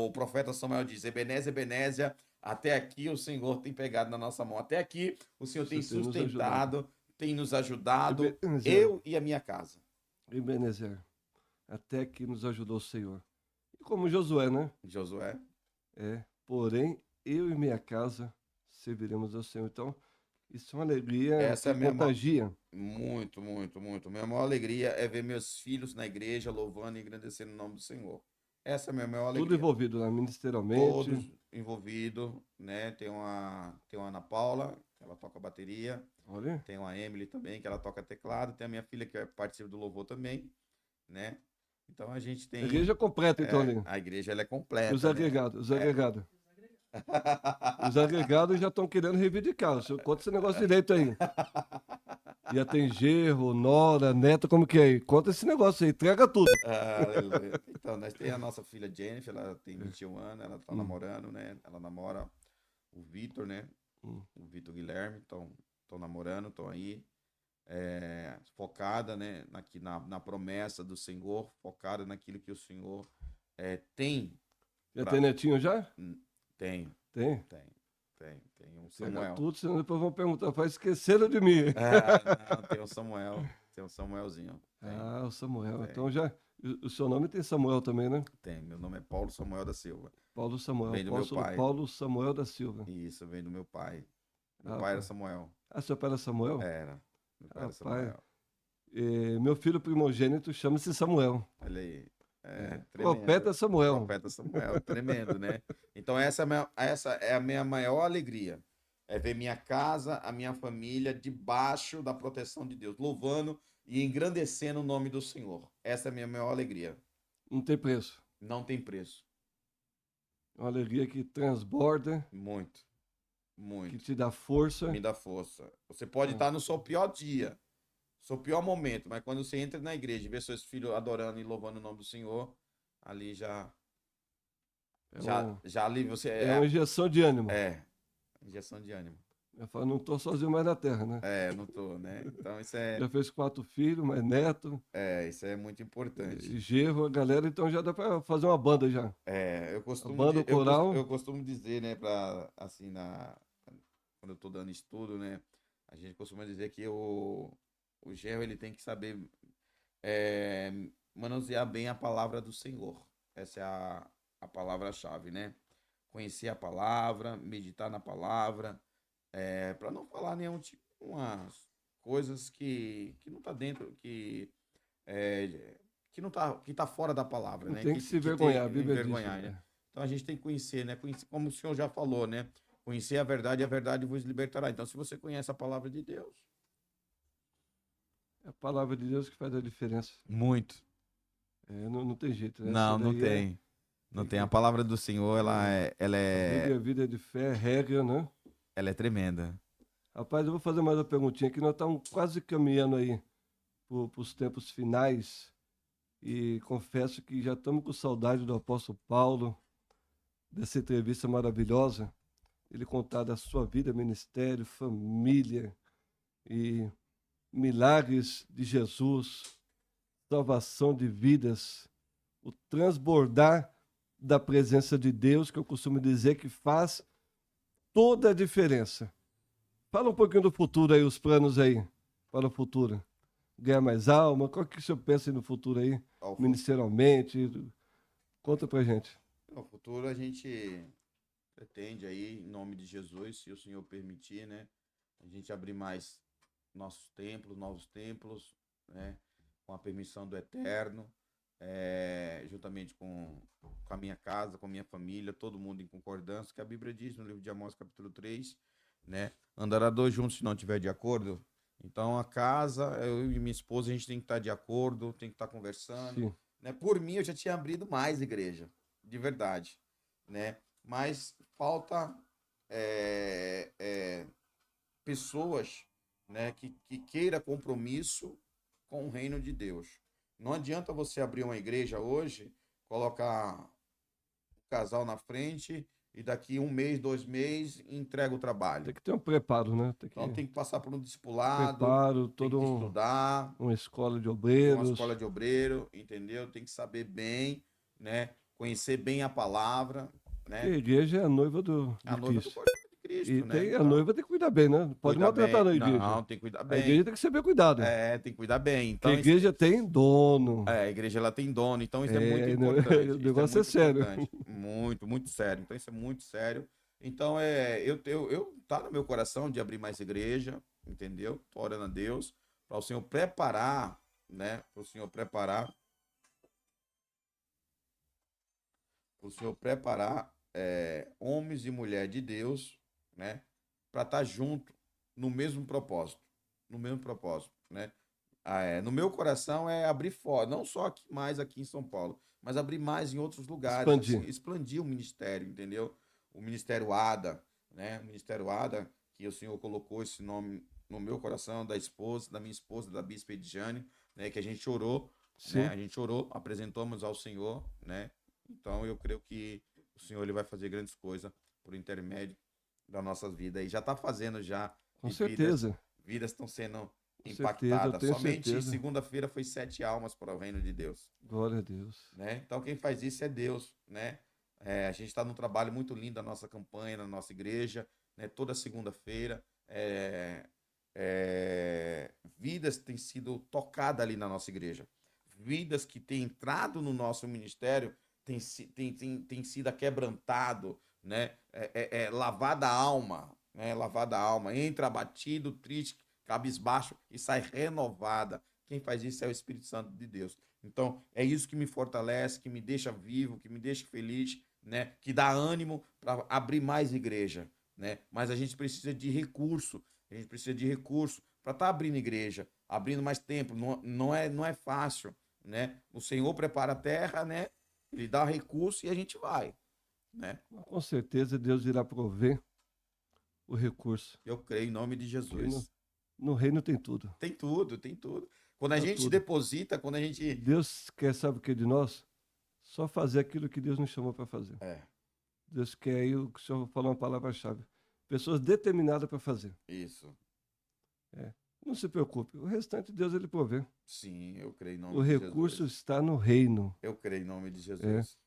o profeta Samuel diz, Ebenezer, Ebenezer, até aqui o Senhor tem pegado na nossa mão, até aqui o Senhor tem Você tem nos ajudado. sustentado, tem nos ajudado, Ebenezer, eu e a minha casa. Ebenezer, até aqui nos ajudou o Senhor. E como Josué, né? Josué. Porém, eu e minha casa serviremos ao Senhor. Então, isso é uma alegria Essa é que a minha contagia. muito, muito, muito. Minha maior alegria é ver meus filhos na igreja louvando e agradecendo o nome do Senhor. Essa é a minha maior Tudo alegria. envolvido lá, ministerialmente. Todos envolvidos, né? Tem uma Ana Paula, que ela toca bateria. Olha, Tem uma Emily também, que ela toca teclado. Tem a minha filha, que participa do louvor também, né? Então a gente a igreja tem. completa, então, ali. A igreja ela é E os completa, né? agregados, os agregados. Os agregados já estão querendo reivindicar. O senhor conta esse negócio direito aí. Já tem genro, nora, neta, como que é aí? Conta esse negócio aí, entrega tudo. Aleluia. Então, nós temos a nossa filha Jennifer, ela tem 21 anos, ela tá Hum, namorando, né? Ela namora o Vitor, né? hum. O Vitor Guilherme, estão namorando, estão aí, focada, né? Na promessa do Senhor, focada naquilo que o Senhor tem Já para. tem netinho já? Tem, Tem. tem um Entrega Samuel. tudo, senão depois vão perguntar, faz esqueceram de mim. Não, tem um Samuel, tem um Samuelzinho. Ah, o Samuel. Tem, Então já. O seu nome tem Samuel também, né? tem. Meu nome é Paulo Samuel da Silva. Paulo Samuel. Vem do meu Apóstolo pai. Paulo Samuel da Silva. Isso, vem do meu pai. Meu pai era Rapaz. Samuel. Ah, seu pai era Samuel? Era. Meu pai era Rapaz. Samuel. Meu filho primogênito chama-se Samuel. Olha aí. Tremendo. Profeta Samuel. Profeta Samuel. Tremendo, né? Então, essa é a minha maior alegria. É ver minha casa, a minha família debaixo da proteção de Deus, louvando e engrandecendo o nome do Senhor. Essa é a minha maior alegria. Não tem preço. Não tem preço. É uma alegria que transborda, Muito. que Muito. te dá força. Me dá força. Você pode estar no seu pior dia, seu pior momento, mas quando você entra na igreja e vê seus filhos adorando e louvando o nome do Senhor, ali já ali você É uma injeção de ânimo. injeção de ânimo. Eu falo, não estou sozinho mais na terra, né? Não tô, né? Então Já fez 4 filhos, mais neto, isso é muito importante. genro, a galera, então já dá para fazer uma banda já. Eu A costumo banda, o coral. eu costumo dizer, né, para assim quando eu tô dando estudo, né, a gente costuma dizer que o genro ele tem que saber é, manusear bem a palavra do Senhor. Essa é a palavra-chave, né? Conhecer a palavra, meditar na palavra, para não falar nenhum tipo, umas coisas que não tá dentro, que não tá, que tá fora da palavra, Não né? tem que se Que tem vergonhar, a Bíblia diz. envergonhar, né? Então a gente tem que conhecer, né? Como o senhor já falou, né? Conhecer a verdade e a verdade vos libertará. Então, se você conhece a palavra de Deus. É a palavra de Deus que faz a diferença. Muito. Não tem jeito, né? Não, Essa não daí tem. Não tem tem. A que- palavra do Senhor, a Bíblia é vida de fé, regra, né? ela é tremenda. Rapaz, eu vou fazer mais uma perguntinha que nós estamos quase caminhando aí para os tempos finais e confesso que já estamos com saudade do apóstolo Paulo, dessa entrevista maravilhosa, ele contar da sua vida, ministério, família e milagres de Jesus, salvação de vidas, o transbordar da presença de Deus, que eu costumo dizer que faz toda a diferença. Fala um pouquinho do futuro aí, os planos aí para o futuro. Ganhar mais alma, qual que o senhor pensa aí no futuro aí, ministerialmente? Conta pra gente. No futuro a gente pretende aí, em nome de Jesus, se o Senhor permitir, né? A gente abrir mais nossos templos, novos templos, né? com a permissão do Eterno, juntamente com a minha casa, com a minha família, todo mundo em concordância, que a Bíblia diz no livro de Amós, capítulo 3, né? Andará dois juntos se não tiver de acordo. Então, a casa, eu e minha esposa, a gente tem que estar de acordo, tem que estar conversando, Sim. né? Por mim, eu já tinha abrido mais igreja, de verdade, né? Mas falta pessoas, né, que queira compromisso com o reino de Deus. Não adianta você abrir uma igreja hoje, colocar um casal na frente e daqui um mês, 2 meses, entrega o trabalho. Tem que ter um preparo, né? Tem Então que tem que passar por um discipulado, preparo, tem que estudar, uma escola de tem uma escola obreiros. de obreiro, entendeu? Tem que saber bem, né? Conhecer bem a palavra, Que a né? igreja é a noiva A de noiva do Cristo. corpo de E Cristo, né? tem, a Então, noiva tem que cuidar bem, né? Não pode cuidar maltratar bem. a igreja. Não, tem que cuidar A igreja bem. tem que ser bem cuidada. Tem que cuidar bem. Que a Então, igreja tem dono. a igreja ela tem dono, então isso é muito Né, o importante. Isso é negócio é muito sério. importante. Muito, muito sério. Então, isso é muito sério. Então, tá no meu coração de abrir mais igreja, entendeu? Tô orando a Deus para o Senhor preparar, né? Para o Senhor preparar, homens e mulheres de Deus, né? Para estar junto no mesmo propósito, né? No meu coração é abrir fora, não só aqui em São Paulo, mas abrir mais em outros lugares, assim, Expandir. expandir o ministério, entendeu? O Ministério ADA, né? O Ministério ADA, que o Senhor colocou esse nome no meu coração, da minha esposa, da Bispa Edjane, né? Que a gente orou, né? Sim, A gente orou, apresentamos ao Senhor, né? Então eu creio que o Senhor ele vai fazer grandes coisas por intermédio das nossas vidas. E já está fazendo já, com e certeza. vidas estão sendo Com certeza, eu impactada. tenho Somente certeza. segunda-feira foi 7 almas para o reino de Deus, Glória a Deus. né? Então quem faz isso é Deus, né? A gente está num trabalho muito lindo da nossa campanha, na nossa igreja, né? Toda segunda-feira, vidas têm sido tocadas ali na nossa igreja, vidas que têm entrado no nosso ministério têm sido aquebrantado, né? Lavada a alma, né? Lavada a alma, entra abatido, triste, cabisbaixo e sai renovada. Quem faz isso é o Espírito Santo de Deus. Então, é isso que me fortalece, que me deixa vivo, que me deixa feliz, né? Que dá ânimo para abrir mais igreja, né? Mas a gente precisa de recurso, para estar abrindo igreja, abrindo mais tempo. Não é fácil, né? O Senhor prepara a terra, né? Ele dá recurso e a gente vai, né? Com certeza Deus irá prover o recurso. Eu creio em nome de Porque Jesus. no reino tem tudo. Tem tudo, tem tudo. Quando a Tá gente tudo. deposita, quando a gente. Deus quer, sabe o que de nós? Só fazer aquilo que Deus nos chamou para fazer. É, Deus quer, aí o senhor falou uma palavra-chave. Pessoas determinadas para fazer. isso. É. Não se preocupe, o restante Deus ele provê. Sim, eu creio em O nome de recurso Jesus. está no reino. Eu creio em nome de É. Jesus.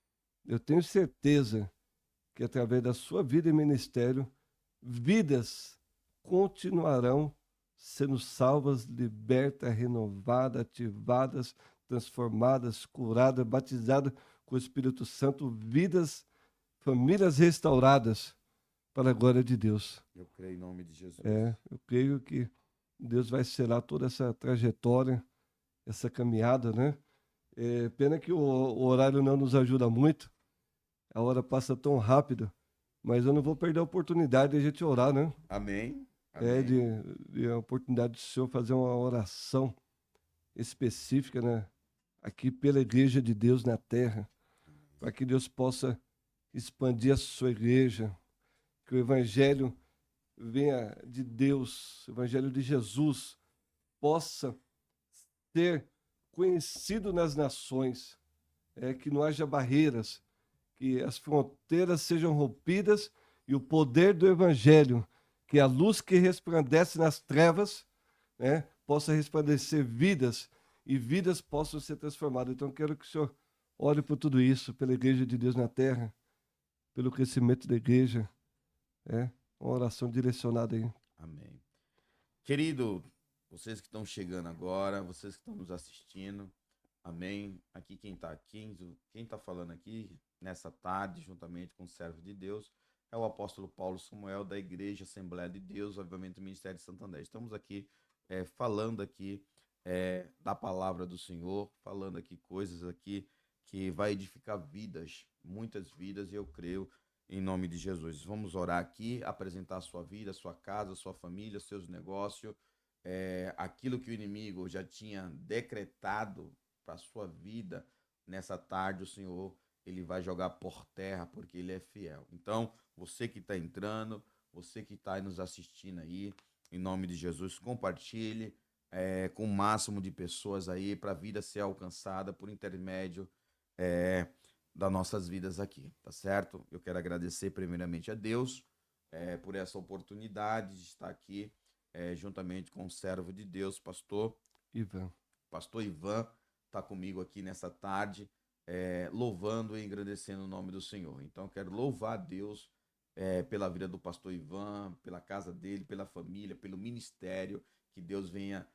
Eu tenho certeza que através da sua vida e ministério, vidas continuarão sendo salvas, libertas, renovadas, ativadas, transformadas, curadas, batizadas com o Espírito Santo, vidas, famílias restauradas para a glória de Deus. Eu creio em nome de Jesus. Eu creio que Deus vai selar toda essa trajetória, essa caminhada, né? Pena que o horário não nos ajuda muito, a hora passa tão rápido, mas eu não vou perder a oportunidade de a gente orar, né? Amém. É Amém. de a oportunidade do Senhor fazer uma oração específica, né? Aqui pela Igreja de Deus na Terra, para que Deus possa expandir a sua igreja, que o Evangelho venha de Deus, o Evangelho de Jesus, possa ser conhecido nas nações, que não haja barreiras, que as fronteiras sejam rompidas e o poder do Evangelho, que a luz que resplandece nas trevas, né, possa resplandecer vidas e vidas possam ser transformadas. Então, quero que o Senhor ore por tudo isso, pela Igreja de Deus na Terra, pelo crescimento da igreja. Uma oração direcionada aí. Amém. Querido, vocês que estão chegando agora, vocês que estão nos assistindo, amém. Aqui quem está falando aqui nessa tarde, juntamente com o servo de Deus, é o apóstolo Paulo Samuel, da Igreja Assembleia de Deus, obviamente do Ministério de Santander. Estamos aqui falando aqui da palavra do Senhor, falando aqui coisas aqui que vai edificar vidas, muitas vidas, e eu creio em nome de Jesus. Vamos orar aqui, apresentar a sua vida, a sua casa, a sua família, seus negócios, aquilo que o inimigo já tinha decretado para a sua vida nessa tarde, o Senhor, ele vai jogar por terra, porque ele é fiel. Então, você que está entrando, você que está nos assistindo aí, em nome de Jesus, compartilhe com o máximo de pessoas aí para a vida ser alcançada por intermédio é, das nossas vidas aqui, tá certo? Eu quero agradecer primeiramente a Deus por essa oportunidade de estar aqui juntamente com o servo de Deus, Ivan. pastor Ivan, está comigo aqui nessa tarde, louvando e engrandecendo o nome do Senhor. Então, eu quero louvar a Deus pela vida do pastor Ivan, pela casa dele, pela família, pelo ministério, que Deus venha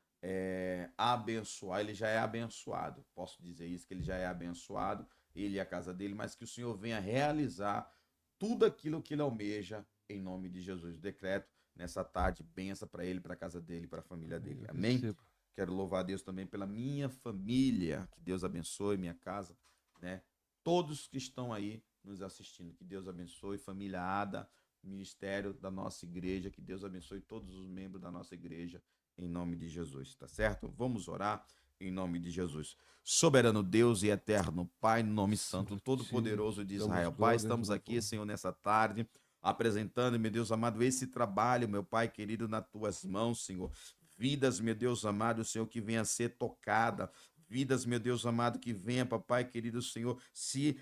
abençoar. Ele já é abençoado, posso dizer isso, que ele já é abençoado, ele e a casa dele, mas que o Senhor venha realizar tudo aquilo que ele almeja, em nome de Jesus. Decreto nessa tarde, benção para ele, para a casa dele, para a família dele. Eu Amém? recebo. Quero louvar a Deus também pela minha família, que Deus abençoe minha casa, né? Todos que estão aí nos assistindo, que Deus abençoe, família Ada, ministério da nossa igreja, que Deus abençoe todos os membros da nossa igreja, em nome de Jesus, tá certo? Vamos orar em nome de Jesus. Soberano Deus e eterno Pai, no nome santo, Senhor, todo-poderoso de damos Israel. Pai, glórias, estamos aqui, louvor. Senhor, nessa tarde, apresentando, meu Deus amado, esse trabalho, meu Pai querido, nas tuas mãos, Senhor. Vidas, meu Deus amado, Senhor, que venha a ser tocada. Vidas, meu Deus amado, que venha, papai querido Senhor, se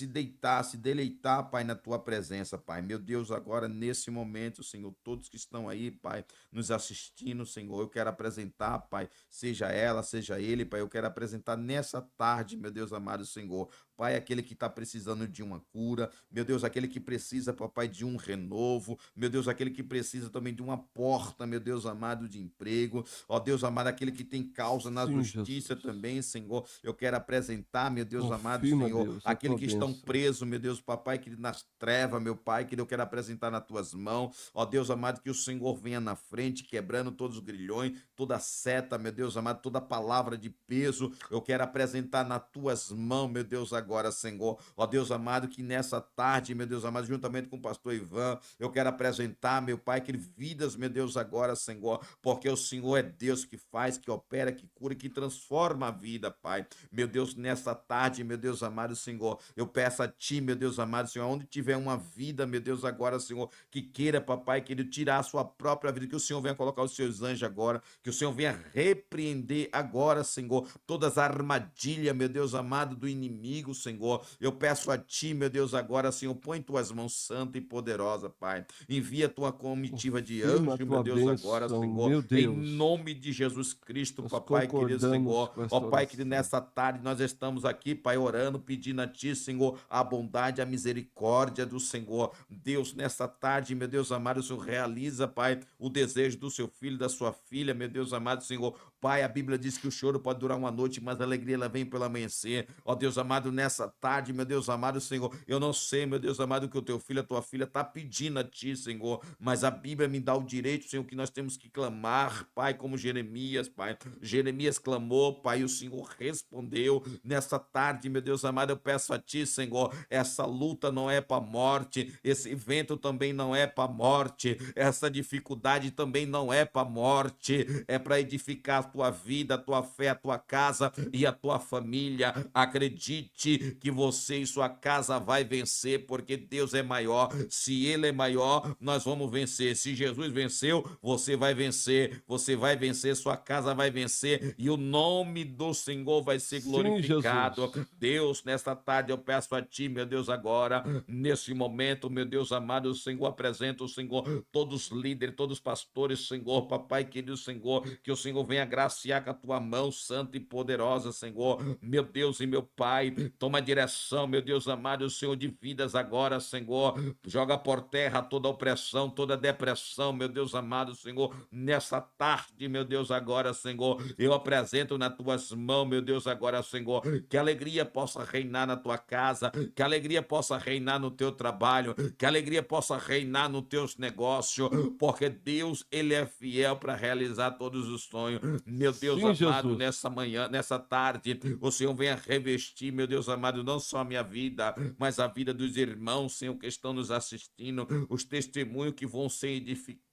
deitar, se deleitar, Pai, na tua presença, Pai. Meu Deus, agora nesse momento, Senhor, todos que estão aí, Pai, nos assistindo, Senhor, eu quero apresentar, Pai, seja ela, seja ele, Pai, eu quero apresentar nessa tarde, meu Deus amado Senhor, Pai, aquele que está precisando de uma cura, meu Deus, aquele que precisa, papai, de um renovo, meu Deus, aquele que precisa também de uma porta, meu Deus amado, de emprego, ó Deus amado, aquele que tem causa na Sim, justiça Jesus. também, Senhor, eu quero apresentar, meu Deus amado, Confirma, Senhor, Deus, a aquele tua que estão bênção. presos, meu Deus, papai, que nas trevas, meu Pai, que eu quero apresentar nas tuas mãos, ó Deus amado, que o Senhor venha na frente, quebrando todos os grilhões, toda seta, meu Deus amado, toda palavra de peso, eu quero apresentar nas tuas mãos, meu Deus, agora, Senhor, ó Deus amado, que nessa tarde, meu Deus amado, juntamente com o pastor Ivan, eu quero apresentar, meu Pai, que vidas, meu Deus, agora, Senhor, porque o Senhor é Deus que faz, que opera, que cura, que transforma a vida, Pai. Meu Deus, nessa tarde, meu Deus amado, Senhor, eu peço a Ti, meu Deus amado, Senhor, onde tiver uma vida, meu Deus, agora, Senhor, que queira, papai, queira tirar a sua própria vida, que o Senhor venha colocar os seus anjos agora, que o Senhor venha repreender agora, Senhor, todas as armadilhas, meu Deus amado, do inimigo, Senhor. Eu peço a Ti, meu Deus, agora, Senhor, põe Tuas mãos santa e poderosa, Pai. Envia Tua comitiva de Confirma a anjo, meu tua Deus, agora, bênção, Senhor, meu em Deus. nome de Jesus Cristo, Nós papai, querido concordamos Senhor. com Ó esta Pai, que oração. nessa tarde nós estamos aqui, Pai, orando, pedindo a Ti, Senhor, a bondade, a misericórdia do Senhor. Deus, nessa tarde, meu Deus amado, o Senhor realiza, Pai, o desejo do seu filho, da sua filha, meu Deus amado, Senhor. Pai, a Bíblia diz que o choro pode durar uma noite, mas a alegria ela vem pelo amanhecer. Ó Deus amado, nessa tarde, meu Deus amado, Senhor, eu não sei, meu Deus amado, o que o teu filho, a tua filha está pedindo a Ti, Senhor, mas a Bíblia me dá o direito, Senhor, que nós temos que clamar, Pai, como Jeremias, Pai. Jeremias clamou, Pai, e o Senhor respondeu. Nessa tarde, meu Deus amado, eu peço a Ti, Senhor, essa luta não é para a morte, esse evento também não é para a morte, essa dificuldade também não é para a morte, é para edificar a tua vida, a tua fé, a tua casa e a tua família. Acredite que você e sua casa vai vencer, porque Deus é maior. Se Ele é maior, nós vamos vencer. Se Jesus venceu, você vai vencer. Você vai vencer, sua casa vai vencer e o nome do Senhor vai ser Sim, glorificado. Jesus. Deus, nesta tarde eu peço a Ti, meu Deus, agora, nesse momento, meu Deus amado, o Senhor apresenta o Senhor, todos os líderes, todos os pastores, Senhor, papai querido, Senhor, que o Senhor venha agraciar com a Tua mão santa e poderosa, Senhor, meu Deus e meu Pai, toma a direção, meu Deus amado, o Senhor de vidas agora, Senhor, joga por terra toda opressão, toda depressão, meu Deus amado, Senhor, nessa tarde, meu Deus, agora, Senhor, eu apresento nas Tuas tuas mãos, meu Deus, agora, Senhor. Que a alegria possa reinar na tua casa, que a alegria possa reinar no teu trabalho, que a alegria possa reinar nos teus negócios, porque Deus, Ele é fiel para realizar todos os sonhos. Meu Deus Sim, amado, Jesus. nessa manhã, nessa tarde, o Senhor venha revestir, meu Deus amado, não só a minha vida, mas a vida dos irmãos, Senhor, que estão nos assistindo, os testemunhos que vão ser edificados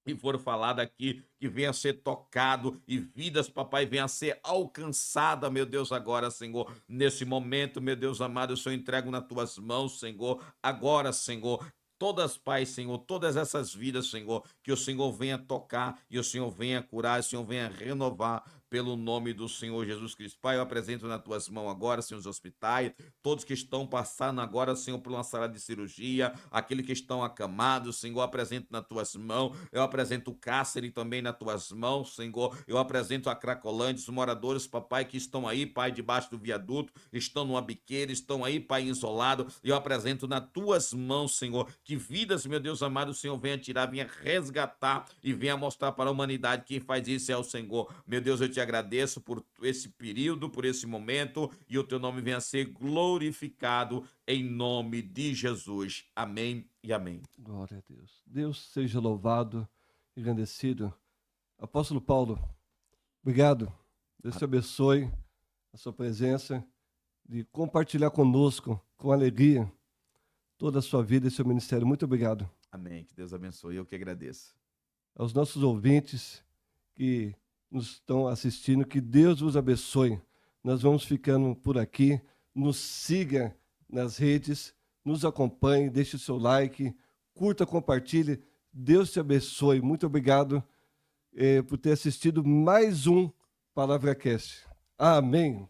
e for falado aqui, que venha a ser tocado e vidas, papai, venha a ser alcançada, meu Deus, agora, Senhor, nesse momento, meu Deus amado, eu só entrego nas tuas mãos, Senhor, agora, Senhor, todas, Pai, Senhor, todas essas vidas, Senhor, que o Senhor venha tocar e o Senhor venha curar, o Senhor venha renovar, pelo nome do Senhor Jesus Cristo. Pai, eu apresento nas tuas mãos agora, Senhor, os hospitais, todos que estão passando agora, Senhor, por uma sala de cirurgia, aqueles que estão acamados, Senhor, eu apresento nas tuas mãos, eu apresento o cárcere também nas tuas mãos, Senhor, eu apresento a Cracolândia, os moradores, papai, que estão aí, Pai, debaixo do viaduto, estão numa biqueira, estão aí, Pai, isolado, eu apresento nas tuas mãos, Senhor, que vidas, meu Deus amado, o Senhor venha tirar, venha resgatar e venha mostrar para a humanidade quem faz isso é o Senhor. Meu Deus, eu te agradeço por esse período, por esse momento, e o teu nome venha a ser glorificado em nome de Jesus. Amém e amém. Glória a Deus. Deus seja louvado e engrandecido. Apóstolo Paulo, obrigado. Deus te abençoe a sua presença, de compartilhar conosco, com alegria, toda a sua vida e seu ministério. Muito obrigado. Amém. Que Deus abençoe. Eu que agradeço. Aos nossos ouvintes que nos estão assistindo, que Deus vos abençoe. Nós vamos ficando por aqui. Nos siga nas redes, nos acompanhe, deixe o seu like, curta, compartilhe. Deus te abençoe. Muito obrigado por ter assistido mais um PalavraCast. Amém.